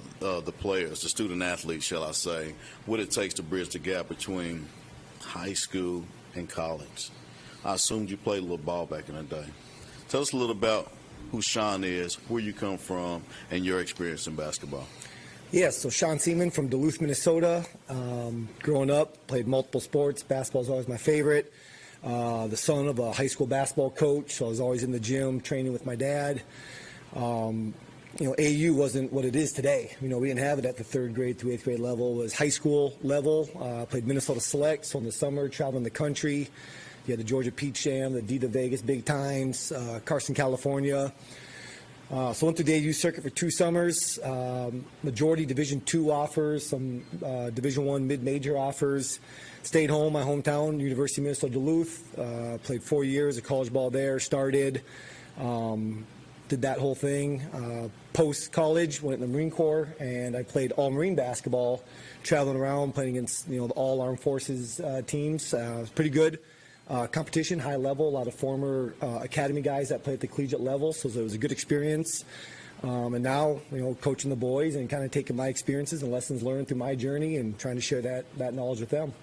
players, the student athletes, shall I say, what it takes to bridge the gap between high school and college. I assumed you played a little ball back in the day. Tell us a little about who Sean is, where you come from, and your experience in basketball. Yeah, so Sean Seaman from Duluth, Minnesota. Growing up, played multiple sports. Basketball is always my favorite. The son of a high school basketball coach, so I was always in the gym training with my dad. You know, AU wasn't what it is today. You know, we didn't have it at the 3rd grade through 8th grade level. It was high school level. Played Minnesota Select, so in the summer, traveling the country. You had the Georgia Peach Jam, the D to Vegas Big Times, Carson, California. So went through the AU circuit for 2 summers. Majority Division II offers, some Division I mid-major offers. Stayed home, my hometown, University of Minnesota Duluth. Played 4 years of college ball there. Started. Did that whole thing. Post-college, went in the Marine Corps, and I played all-Marine basketball, traveling around, playing against the all Armed Forces teams. It was pretty good. Competition, high level, a lot of former academy guys that play at the collegiate level, so it was a good experience. And now, coaching the boys and kind of taking my experiences and lessons learned through my journey and trying to share that knowledge with them.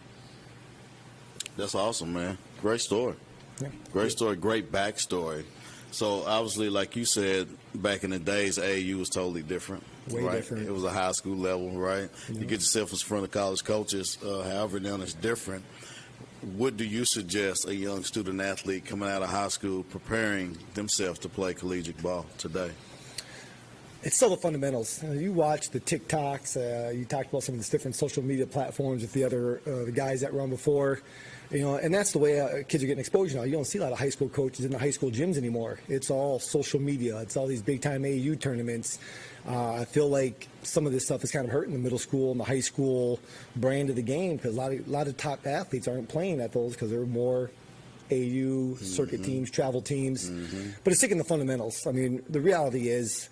That's awesome, man. Great story. Yeah. Great story, great backstory. So, obviously, like you said, back in the days, AAU was totally different. Way right? different. It was a high school level, right? Yeah. You get yourself in front of college coaches. However, now it's different. What do you suggest a young student athlete coming out of high school preparing themselves to play collegiate ball today? It's still the fundamentals. You watch the TikToks. You talked about some of the different social media platforms with the other the guys that run before. And that's the way kids are getting exposure now. You don't see a lot of high school coaches in the high school gyms anymore. It's all social media. It's all these big-time AAU tournaments. I feel like some of this stuff is kind of hurting the middle school and the high school brand of the game because a lot of top athletes aren't playing at those because they're more AAU circuit teams, travel teams. But it's sticking the fundamentals. I mean, the reality is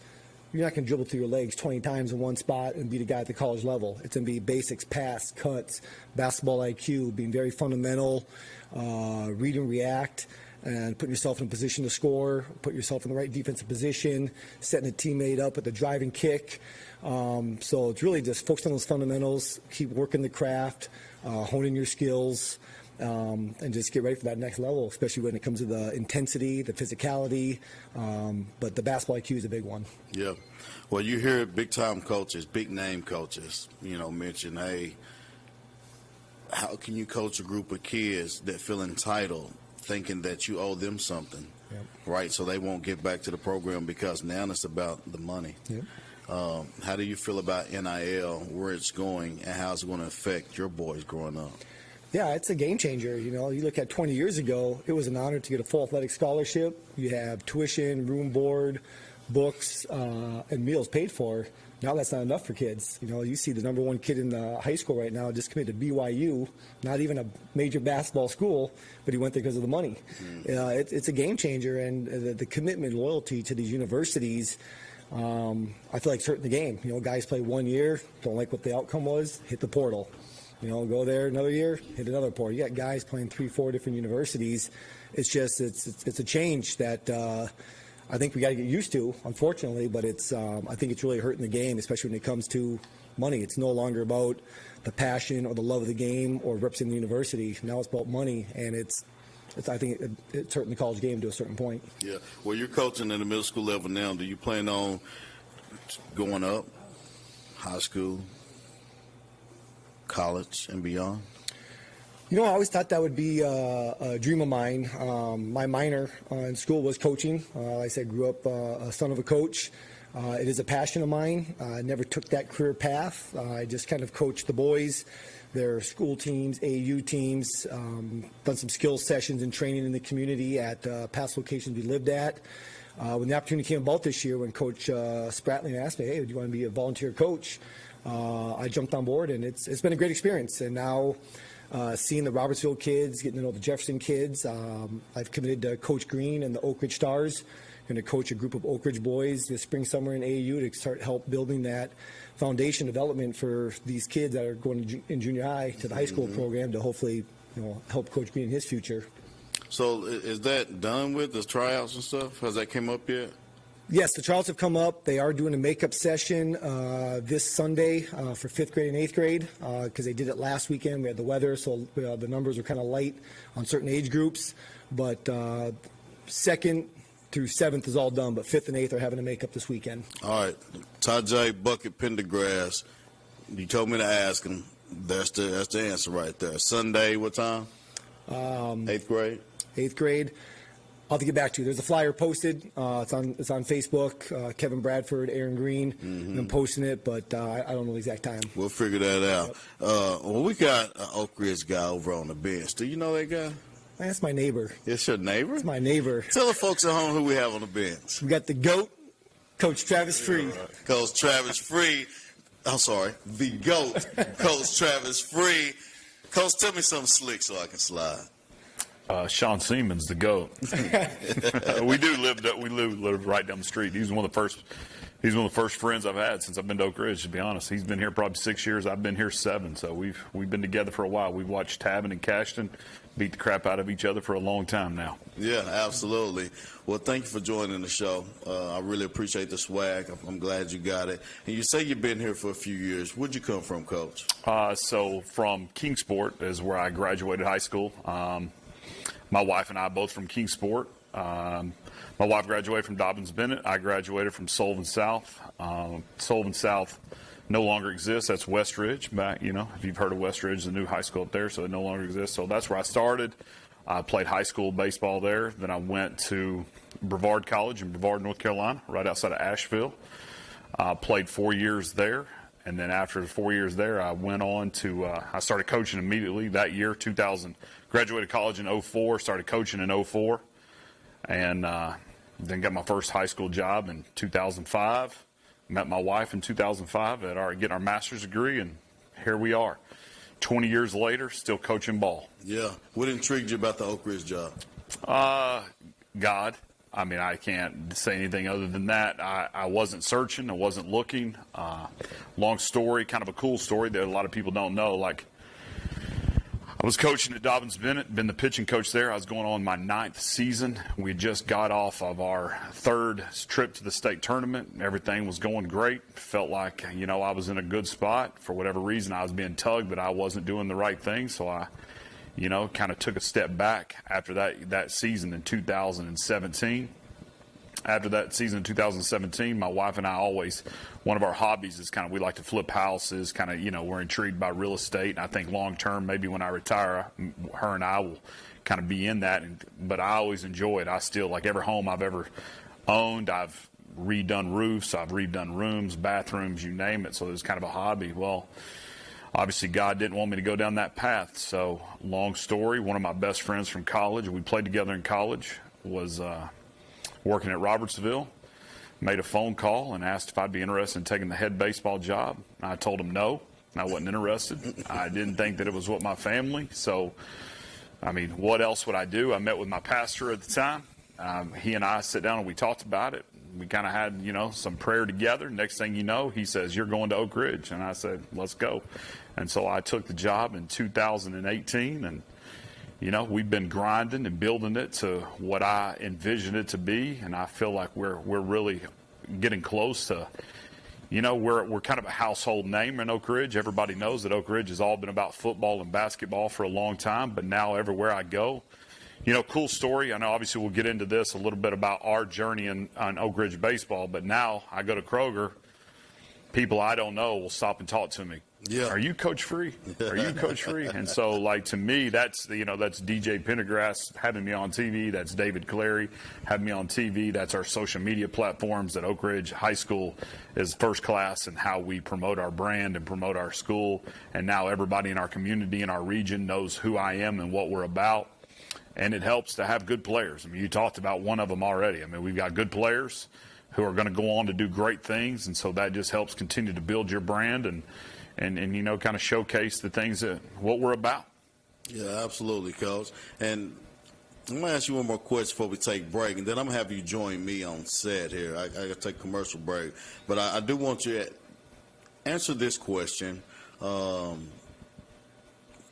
you're not going to dribble through your legs 20 times in one spot and be the guy at the college level. It's going to be basics, pass, cuts, basketball IQ, being very fundamental, read and react, and putting yourself in a position to score, put yourself in the right defensive position, setting a teammate up with a driving kick. So it's really just focus on those fundamentals, keep working the craft, honing your skills, and just get ready for that next level, especially when it comes to the intensity, the physicality. But the basketball IQ is a big one. Yeah. Well, you hear big-time coaches, big-name coaches, mention, hey, how can you coach a group of kids that feel entitled, thinking that you owe them something, right? So they won't get back to the program because now it's about the money. Yep. How do you feel about NIL, where it's going, and how it's going to affect your boys growing up? Yeah, it's a game changer. You look at 20 years ago, it was an honor to get a full athletic scholarship. You have tuition, room, board, books, and meals paid for. Now that's not enough for kids. You see the number one kid in high school right now just committed to BYU, not even a major basketball school, but he went there because of the money. It's a game changer, and the commitment, loyalty to these universities, I feel like it's hurting the game. Guys play 1 year, don't like what the outcome was, hit the portal. Go there another year, hit another portal. You got guys playing 3-4 different universities. It's just it's a change that I think we got to get used to, unfortunately. But I think it's really hurting the game, especially when it comes to money. It's no longer about the passion or the love of the game or representing the university. Now it's about money, and I think it's hurting the college game to a certain point. Yeah. Well, you're coaching at the middle school level now. Do you plan on going up, high school, college, and beyond? I always thought that would be a dream of mine. My minor in school was coaching. Like I said, grew up a son of a coach. It is a passion of mine. I never took that career path. I just kind of coached the boys, their school teams, AAU teams, done some skills sessions and training in the community at past locations we lived at. When the opportunity came about this year, when Coach Spratling asked me, hey, do you want to be a volunteer coach? I jumped on board, and it's been a great experience. And now seeing the Robertsville kids, getting to know the Jefferson kids, I've committed to Coach Green and the Oak Ridge Stars. Going to coach a group of Oak Ridge boys this spring, summer in AAU to start help building that foundation development for these kids that are going in junior high to the high school program to hopefully help Coach Green in his future. So is that done with the tryouts and stuff? Has that come up yet? Yes, the trials have come up. They are doing a makeup session this Sunday for 5th grade and 8th grade because they did it last weekend. We had the weather, so the numbers were kind of light on certain age groups. But 2nd through 7th is all done, but 5th and 8th are having a makeup this weekend. All right. DJ Bucket Pendergrass, you told me to ask him. That's the answer right there. Sunday, what time? 8th grade? 8th grade. I'll have to get back to you. There's a flyer posted. It's on Facebook. Kevin Bradford, Aaron Green, I'm posting it, but I don't know the exact time. We'll figure that out. Well, we got an Oak Ridge guy over on the bench. Do you know that guy? That's my neighbor. It's your neighbor? It's my neighbor. Tell the folks at home who we have on the bench. We got the GOAT, Coach Travis Free. Coach Travis Free. I'm sorry, the GOAT, Coach Travis Free. Coach, tell me something slick so I can slide. Sean Siemens, the GOAT. We live right down the street. He's one of the first friends I've had since I've been to Oak Ridge, to be honest. He's been here probably 6 years. I've been here 7, so we've been together for a while. We've watched Tabin and Cashton beat the crap out of each other for a long time now. Yeah, absolutely. Well, thank you for joining the show. I really appreciate the swag. I'm glad you got it. And you say you've been here for a few years. Where'd you come from, Coach? So from Kingsport is where I graduated high school. My wife and I both from Kingsport. My wife graduated from Dobbins-Bennett. I graduated from Sullivan South. Sullivan South no longer exists. That's Westridge. Back, if you've heard of Westridge, the new high school up there, so it no longer exists. So that's where I started. I played high school baseball there. Then I went to Brevard College in Brevard, North Carolina, right outside of Asheville. Played 4 years there. And then after 4 years there, I went on to I started coaching immediately that year, 2000. Graduated college in 04, started coaching in 04. And then got my first high school job in 2005. Met my wife in 2005 getting our master's degree, and here we are. 20 years later, still coaching ball. Yeah. What intrigued you about the Oak Ridge job? God. I mean, I can't say anything other than that. I wasn't searching. I wasn't looking. Long story, kind of a cool story that a lot of people don't know. Like, I was coaching at Dobbins-Bennett, been the pitching coach there. I was going on my 9th season. We just got off of our 3rd trip to the state tournament. Everything was going great. Felt like, I was in a good spot. For whatever reason, I was being tugged, but I wasn't doing the right thing. So I, kind of took a step back after that season in 2017. After that season in 2017, my wife and I one of our hobbies is we like to flip houses, we're intrigued by real estate. And I think long term, maybe when I retire, her and I will kind of be in that. But I always enjoy it. I still, like every home I've ever owned, I've redone roofs, I've redone rooms, bathrooms, you name it. So it's kind of a hobby. Well, obviously God didn't want me to go down that path. So long story, one of my best friends from college, we played together in college, was working at Robertsville, made a phone call and asked if I'd be interested in taking the head baseball job. I told him no, I wasn't interested. I didn't think that it was what my family. So, what else would I do? I met with my pastor at the time. He and I sat down and we talked about it. we kind of had, some prayer together. Next thing you know, he says, "You're going to Oak Ridge." And I said, "Let's go." And so I took the job in 2018, and, we've been grinding and building it to what I envisioned it to be. And I feel like we're really getting close to, we're kind of a household name in Oak Ridge. Everybody knows that Oak Ridge has all been about football and basketball for a long time, but now everywhere I go, cool story. I know obviously we'll get into this a little bit about our journey on Oak Ridge baseball, but now I go to Kroger, people I don't know will stop and talk to me. Yeah. Are you Coach Free? Are you Coach Free? And so, to me, that's DJ Pendergrass having me on TV. That's David Clary having me on TV. That's our social media platforms. That Oak Ridge High School is first class in how we promote our brand and promote our school. And now everybody in our community, in our region, knows who I am and what we're about. And it helps to have good players. I mean, you talked about one of them already. I mean, we've got good players who are going to go on to do great things. And so that just helps continue to build your brand and kind of showcase the things what we're about. Yeah, absolutely, Coach. And I'm going to ask you one more question before we take break, and then I'm going to have you join me on set here. I got to take a commercial break. But I do want you to answer this question,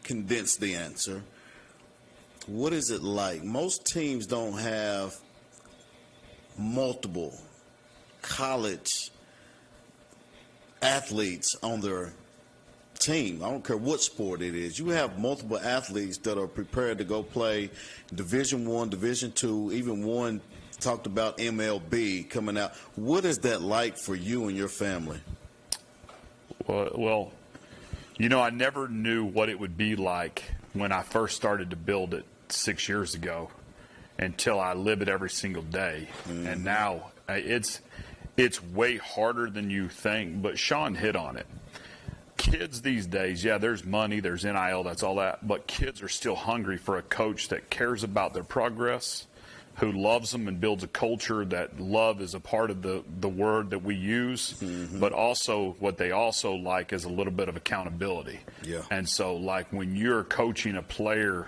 condense the answer. What is it like? Most teams don't have multiple college athletes on their team. I don't care what sport it is. You have multiple athletes that are prepared to go play Division I, Division II, even one talked about MLB coming out. What is that like for you and your family? Well, I never knew what it would be like when I first started to build it 6 years ago until I live it every single day. Mm-hmm. And now it's way harder than you think, but Sean hit on it. Kids these days, yeah, there's money, there's NIL, that's all that, but kids are still hungry for a coach that cares about their progress, who loves them and builds a culture that love is a part of the word that we use, mm-hmm. but also what they also like is a little bit of accountability. Yeah. And so, when you're coaching a player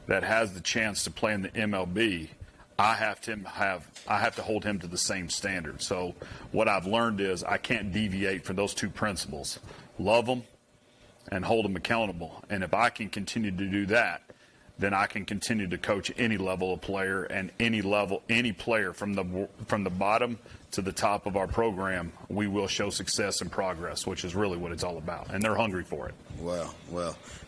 that has the chance to play in the MLB, I have to hold him to the same standard. So what I've learned is I can't deviate from those two principles. Love them and hold them accountable. And if I can continue to do that, then I can continue to coach any level of player and any player from the bottom to the top of our program. We will show success and progress, which is really what it's all about. And they're hungry for it. Well,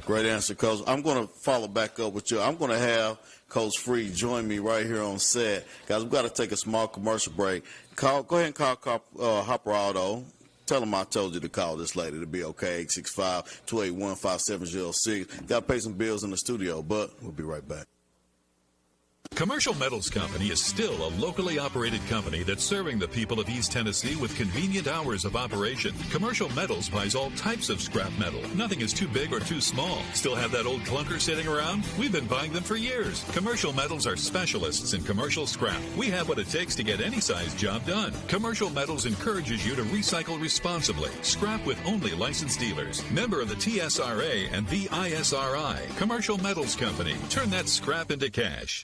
great answer, Coach. I'm going to follow back up with you. I'm going to have Coach Free join me right here on set. Guys, we've got to take a small commercial break. Go ahead and call Hopper Auto. Tell them I told you to call this lady. It'll be okay. 865-281-5706. Got to pay some bills in the studio, but we'll be right back. Commercial Metals Company is still a locally operated company that's serving the people of East Tennessee with convenient hours of operation. Commercial Metals buys all types of scrap metal. Nothing is too big or too small. Still have that old clunker sitting around? We've been buying them for years. Commercial Metals are specialists in commercial scrap. We have what it takes to get any size job done. Commercial Metals encourages you to recycle responsibly. Scrap with only licensed dealers. Member of the TSRA and the ISRI. Commercial Metals Company. Turn that scrap into cash.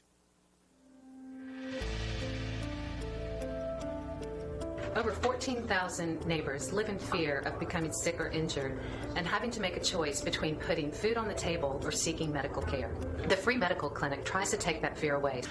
Over 14,000 neighbors live in fear of becoming sick or injured and having to make a choice between putting food on the table or seeking medical care. The free medical clinic tries to take that fear away.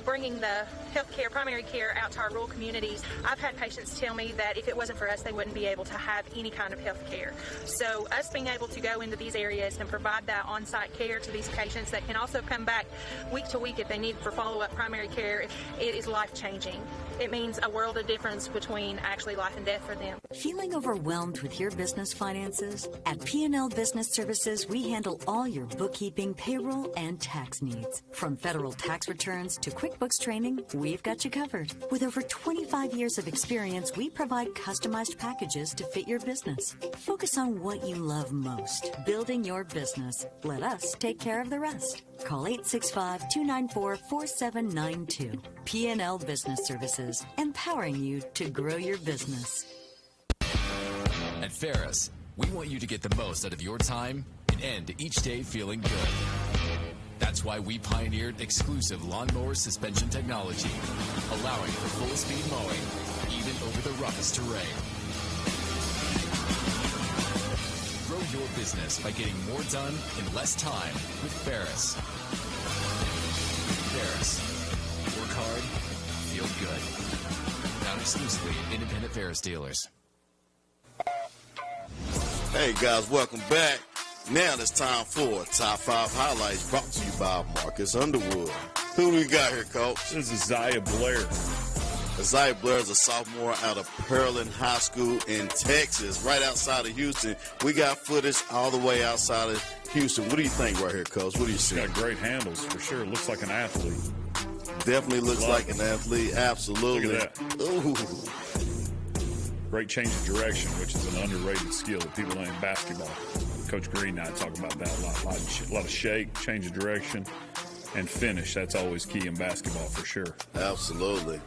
Bringing the healthcare, primary care out to our rural communities. I've had patients tell me that if it wasn't for us, they wouldn't be able to have any kind of health care. So us being able to go into these areas and provide that on-site care to these patients that can also come back week to week if they need for follow-up primary care, it is life-changing. It means a world of difference between actually life and death for them. Feeling overwhelmed with your business finances? At P&L Business Services, we handle all your bookkeeping, payroll, and tax needs. From federal tax returns to QuickBooks training, we've got you covered. With over 25 years of experience, we provide customized packages to fit your business. Focus on what you love most, building your business. Let us take care of the rest. Call 865-294-4792. P&L Business Services, empowering you to grow your business. At Ferris, we want you to get the most out of your time and end each day feeling good. That's why we pioneered exclusive lawnmower suspension technology, allowing for full-speed mowing, even over the roughest terrain. Grow your business by getting more done in less time with Ferris. Ferris. Work hard, feel good. Found exclusively at independent Ferris dealers. Hey guys, welcome back. Now it's time for Top 5 Highlights, brought to you by Marcus Underwood. Who do we got here, Coach? This is Isaiah Blair. Isaiah Blair is a sophomore out of Pearland High School in Texas, right outside of Houston. We got footage all the way outside of Houston. What do you think right here, Coach? What do you see? Got great handles, for sure. Looks like an athlete. Definitely looks like an athlete. Absolutely. Look at that. Ooh. Great change of direction, which is an underrated skill that people know in basketball. Coach Green and I talk about that a lot. A lot of shake, change of direction, and finish. That's always key in basketball for sure. Absolutely.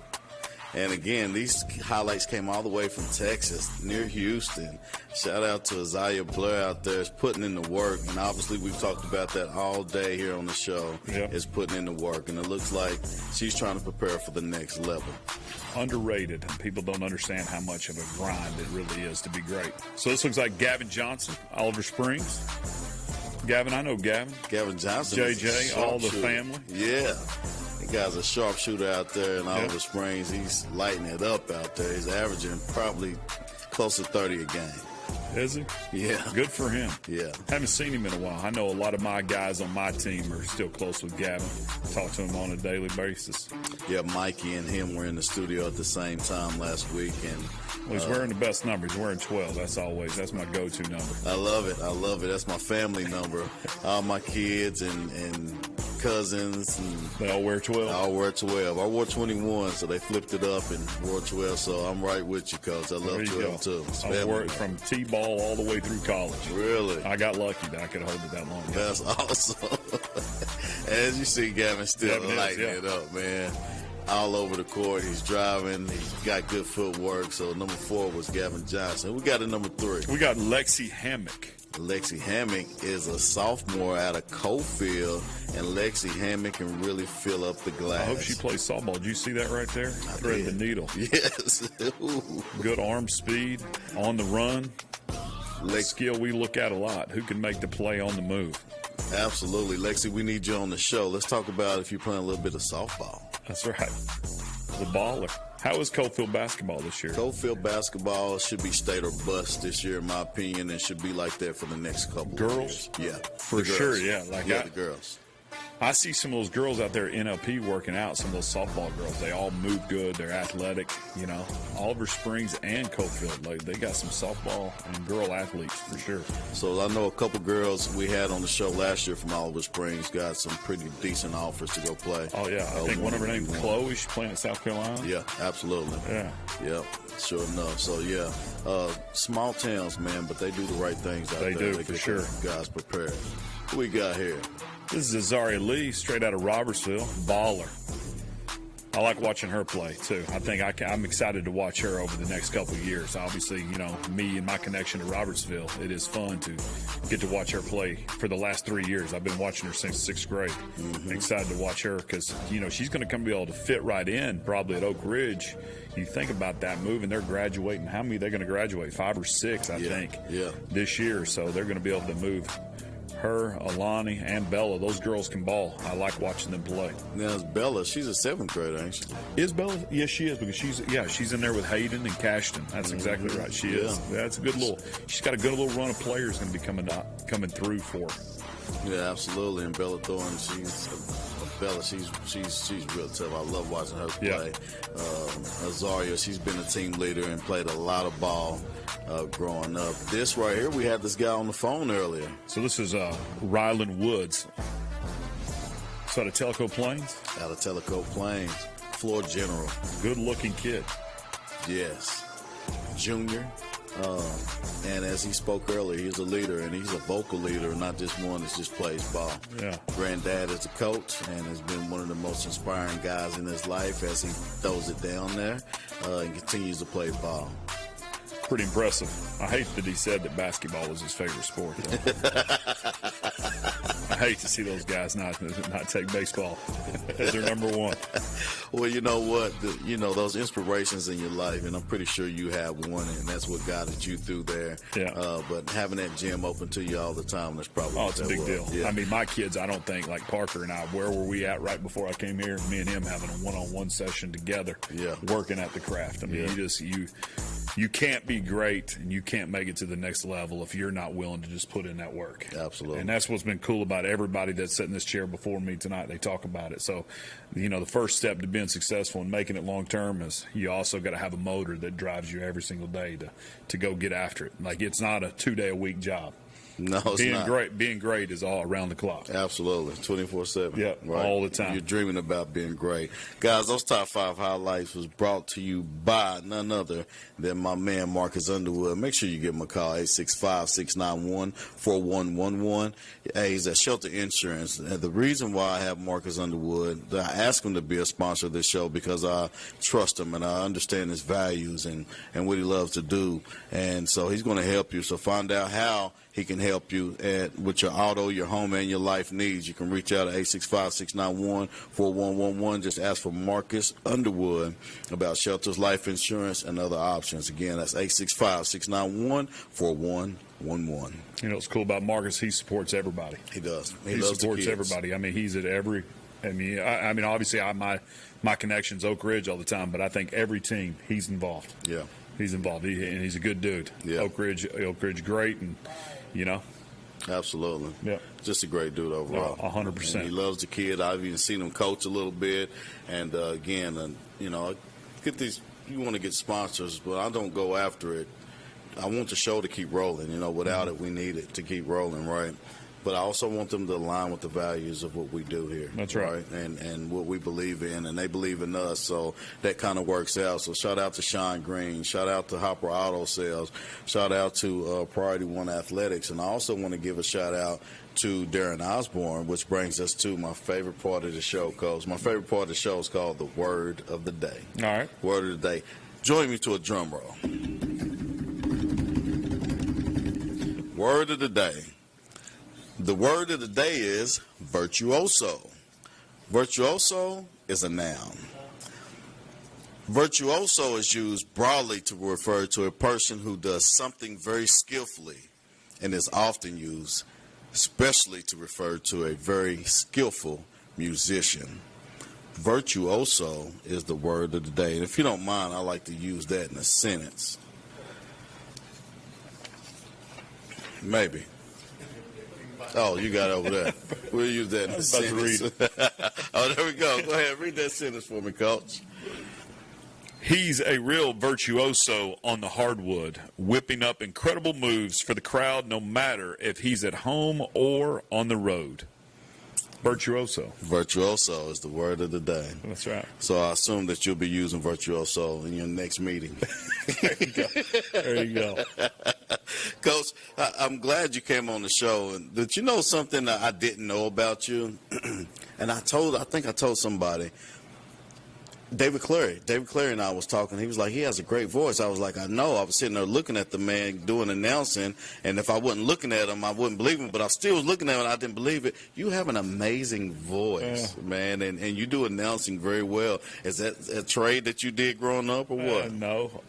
And again, these highlights came all the way from Texas, near Houston. Shout out to Isaiah Blair out there. Is putting in the work. And obviously, we've talked about that all day here on the show. Yep. Is putting in the work. And it looks like she's trying to prepare for the next level. Underrated. People don't understand how much of a grind it really is to be great. So this looks like Gavin Johnson, Oliver Springs. Gavin, I know Gavin. Gavin Johnson. JJ, all the family. Yeah. That guy's a sharpshooter out there in Oliver Springs. He's lighting it up out there. He's averaging probably close to 30 a game. Is he? Yeah. Good for him. Yeah. Haven't seen him in a while. I know a lot of my guys on my team are still close with Gavin. Talk to him on a daily basis. Yeah, Mikey and him were in the studio at the same time last week. And well, he's wearing the best number. He's wearing 12. That's my go-to number. I love it. That's my family number. All my kids and cousins. And they all wear 12? All wear 12. I wore 21, so they flipped it up and wore 12. So I'm right with you, Coach. I love 12, too. I wore it from T-ball all the way through college. Really? I got lucky that I could hold it that long. That's awesome. As you see, Gavin still lighting it up, man. All over the court. He's driving. He's got good footwork. So number 4 was Gavin Johnson. We got a number 3. We got Lexi Hammock. Lexi Hammock is a sophomore out of Cofield, and Lexi Hammock can really fill up the glass. I hope she plays softball. Did you see that right there? Thread the needle. Yes. Good arm speed, on the run. Skill we look at a lot. Who can make the play on the move? Absolutely. Lexi, we need you on the show. Let's talk about if you're playing a little bit of softball. That's right. The baller. How is Cofield basketball this year? Cofield basketball should be state or bust this year, in my opinion, and should be like that for the next couple of years. Yeah. For sure, yeah. The girls. I see some of those girls out there in NLP working out, some of those softball girls. They all move good. They're athletic, you know. Oliver Springs and Cofield, they got some softball and girl athletes for sure. So I know a couple girls we had on the show last year from Oliver Springs got some pretty decent offers to go play. Oh, yeah. I think one of her named Chloe. She's playing at South Carolina. Yeah, absolutely. Yeah. Yeah, sure enough. So, yeah, small towns, man, but they do the right things out there. They do, for sure. Guys prepared. Who we got here? This is Azaria Lee, straight out of Robertsville. Baller. I like watching her play, too. I think I'm excited to watch her over the next couple of years. Obviously, you know, me and my connection to Robertsville, it is fun to get to watch her play for the last 3 years. I've been watching her since 6th grade. Mm-hmm. Excited to watch her because, you know, she's going to be able to fit right in probably at Oak Ridge. You think about that move, and they're graduating. How many are they going to graduate? 5 or 6, I think, this year. So they're going to be able to move. Her, Alani, and Bella, those girls can ball. I like watching them play. Now, it's Bella. She's a 7th grader, ain't she? Is Bella? Yes, she is, because she's in there with Hayden and Cashton. That's exactly right. She is. That's a good she's got a good little run of players going to be coming through for her. Yeah, absolutely. And Bella Thorne, she's real tough. I love watching her play. Azaria, she's been a team leader and played a lot of ball growing up. This right here, we had this guy on the phone earlier. So this is Rylan Woods. So out of Tellico Plains? Out of Tellico Plains. Floor general. Good-looking kid. Yes. Junior. And as he spoke earlier, he's a leader, and he's a vocal leader, not just one that just plays ball. Yeah. Granddad is a coach and has been one of the most inspiring guys in his life as he throws it down there and continues to play ball. Pretty impressive. I hate that he said that basketball was his favorite sport, though. I hate to see those guys not take baseball as their number one. Well, you know what? Those inspirations in your life, and I'm pretty sure you have one, and that's what guided you through there. Yeah. But having that gym open to you all the time, that's probably it's a big deal. Yeah. I mean, my kids, I don't think, like Parker and I, where were we at right before I came here? Me and him having a one-on-one session together, working at the craft. I mean, you can't be great and you can't make it to the next level if you're not willing to just put in that work. Absolutely. And that's what's been cool about everybody that's sitting in this chair before me tonight. They talk about it. So, the first step to being successful and making it long term is you also got to have a motor that drives you every single day to go get after it. Like, it's not a 2-day-a-week job. No, it's not. Being great is all around the clock. Absolutely, 24/7. Yeah, right? all the time. You're dreaming about being great, guys. Those top 5 highlights was brought to you by none other than my man Marcus Underwood. Make sure you give him a call, 865-691-4111. Hey, he's at Shelter Insurance. And the reason why I have Marcus Underwood, I asked him to be a sponsor of this show because I trust him and I understand his values and what he loves to do. And so he's going to help you. So find out how he can help you with your auto, your home, and your life needs. You can reach out at 865-691-4111. Just ask for Marcus Underwood about Shelter's life insurance and other options. Again, that's 865-691-4111. What's cool about Marcus? He supports everybody. He does. He supports everybody. I mean, he's at every. I mean, obviously, my connection's Oak Ridge all the time, but I think every team he's involved. Yeah, he's involved. And he's a good dude. Yeah, Oak Ridge, great, and Absolutely. Yeah. Just a great dude overall. 100%. And he loves the kid. I've even seen him coach a little bit. And, get these. You want to get sponsors, but I don't go after it. I want the show to keep rolling. Without it, we need it to keep rolling, right? But I also want them to align with the values of what we do here. That's right. And what we believe in, and they believe in us, so that kind of works out. So shout out to Sean Green, shout out to Hopper Auto Sales, shout out to Priority One Athletics, and I also want to give a shout out to Darren Osborne, which brings us to my favorite part of the show, Coach. My favorite part of the show is called the Word of the Day. All right. Word of the Day. Join me to a drum roll. Word of the Day. The word of the day is virtuoso. Virtuoso is a noun. Virtuoso is used broadly to refer to a person who does something very skillfully and is often used especially to refer to a very skillful musician. Virtuoso is the word of the day. And if you don't mind, I like to use that in a sentence. Maybe. Oh, you got it over there. We'll use that in a sentence. Oh, there we go. Go ahead. Read that sentence for me, Coach. He's a real virtuoso on the hardwood, whipping up incredible moves for the crowd no matter if he's at home or on the road. Virtuoso. Virtuoso is the word of the day. That's right. So I assume that you'll be using virtuoso in your next meeting. There you go. There you go. Coach, I'm glad you came on the show. And did you know something that I didn't know about you? And I think I told somebody. David Clary and I was talking. He was like, he has a great voice. I was like, I know. I was sitting there looking at the man doing announcing, and if I wasn't looking at him, I wouldn't believe him. But I still was looking at him, and I didn't believe it. You have an amazing voice, man, and you do announcing very well. Is that a trade that you did growing up, or what? No.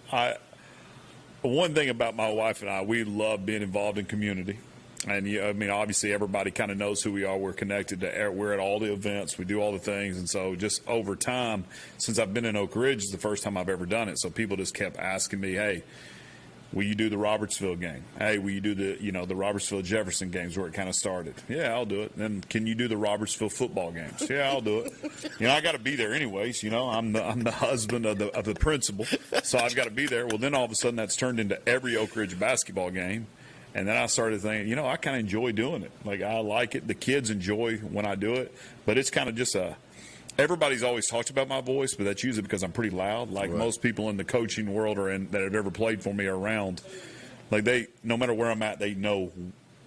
One thing about my wife and I, we love being involved in community. And, obviously everybody kind of knows who we are. We're connected to, we're at all the events. We do all the things. And so just over time, since I've been in Oak Ridge, it's the first time I've ever done it. So people just kept asking me, hey, will you do the Robertsville game? Hey, will you do the Robertsville Jefferson games where it kind of started? Yeah, I'll do it. Then can you do the Robertsville football games? Yeah, I'll do it. I got to be there anyways. I'm the husband of the principal, so I've got to be there. Well, then all of a sudden that's turned into every Oak Ridge basketball game. And then I started thinking, I kind of enjoy doing it. Like, I like it. The kids enjoy when I do it. But it's kind of just everybody's always talked about my voice, but that's usually because I'm pretty loud. Like most people in the coaching world that have ever played for me are around. Like, no matter where I'm at, they know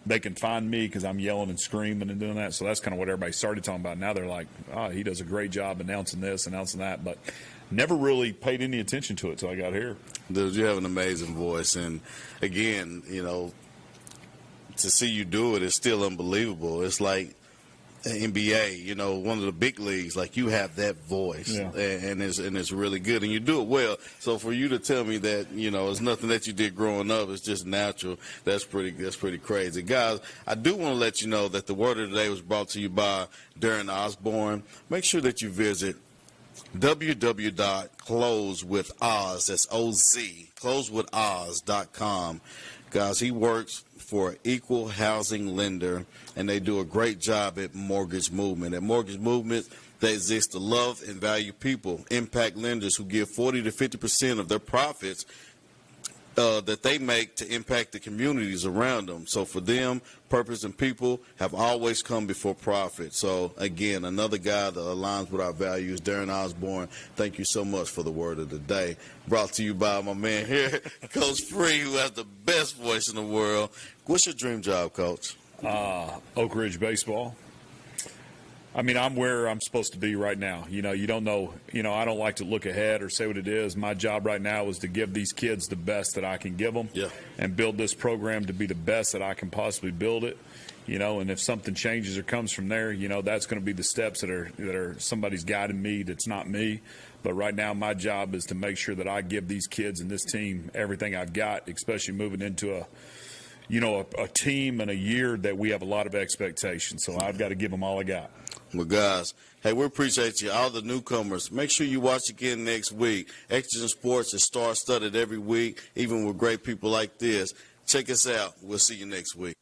they can find me because I'm yelling and screaming and doing that. So that's kind of what everybody started talking about. Now they're like, he does a great job announcing this, announcing that. But never really paid any attention to it until I got here. Dude, you have an amazing voice. And, again, to see you do it is still unbelievable. It's like NBA, you know, one of the big leagues, like you have that voice, and it's really good, and you do it well. So for you to tell me that, you know, it's nothing that you did growing up, it's just natural. That's pretty crazy, guys. I do want to let you know that the word of the day was brought to you by Darren Osborne. Make sure that you visit www.closewithoz, that's O-Z, closewithoz.com. Guys, he works for Equal Housing Lender, and they do a great job at Mortgage Movement. At Mortgage Movement, they exist to love and value people, impact lenders who give 40 to 50% of their profits that they make to impact the communities around them. So for them, purpose and people have always come before profit. So again, another guy that aligns with our values, Darren Osborne. Thank you so much for the word of the day. Brought to you by my man here, Coach Free, who has the best voice in the world. What's your dream job, Coach? Oak Ridge baseball. I mean, I'm where I'm supposed to be right now. You know, you don't know. You know, I don't like to look ahead or say what it is. My job right now is to give these kids the best that I can give them, and build this program to be the best that I can possibly build it. You know, and if something changes or comes from there, you know, that's going to be the steps that are somebody's guiding me. That's not me. But right now, my job is to make sure that I give these kids and this team everything I've got, especially moving into a team and a year that we have a lot of expectations. So I've got to give them all I got. Well, guys, hey, we appreciate you, all the newcomers. Make sure you watch again next week. Exigent Sports is star-studded every week, even with great people like this. Check us out. We'll see you next week.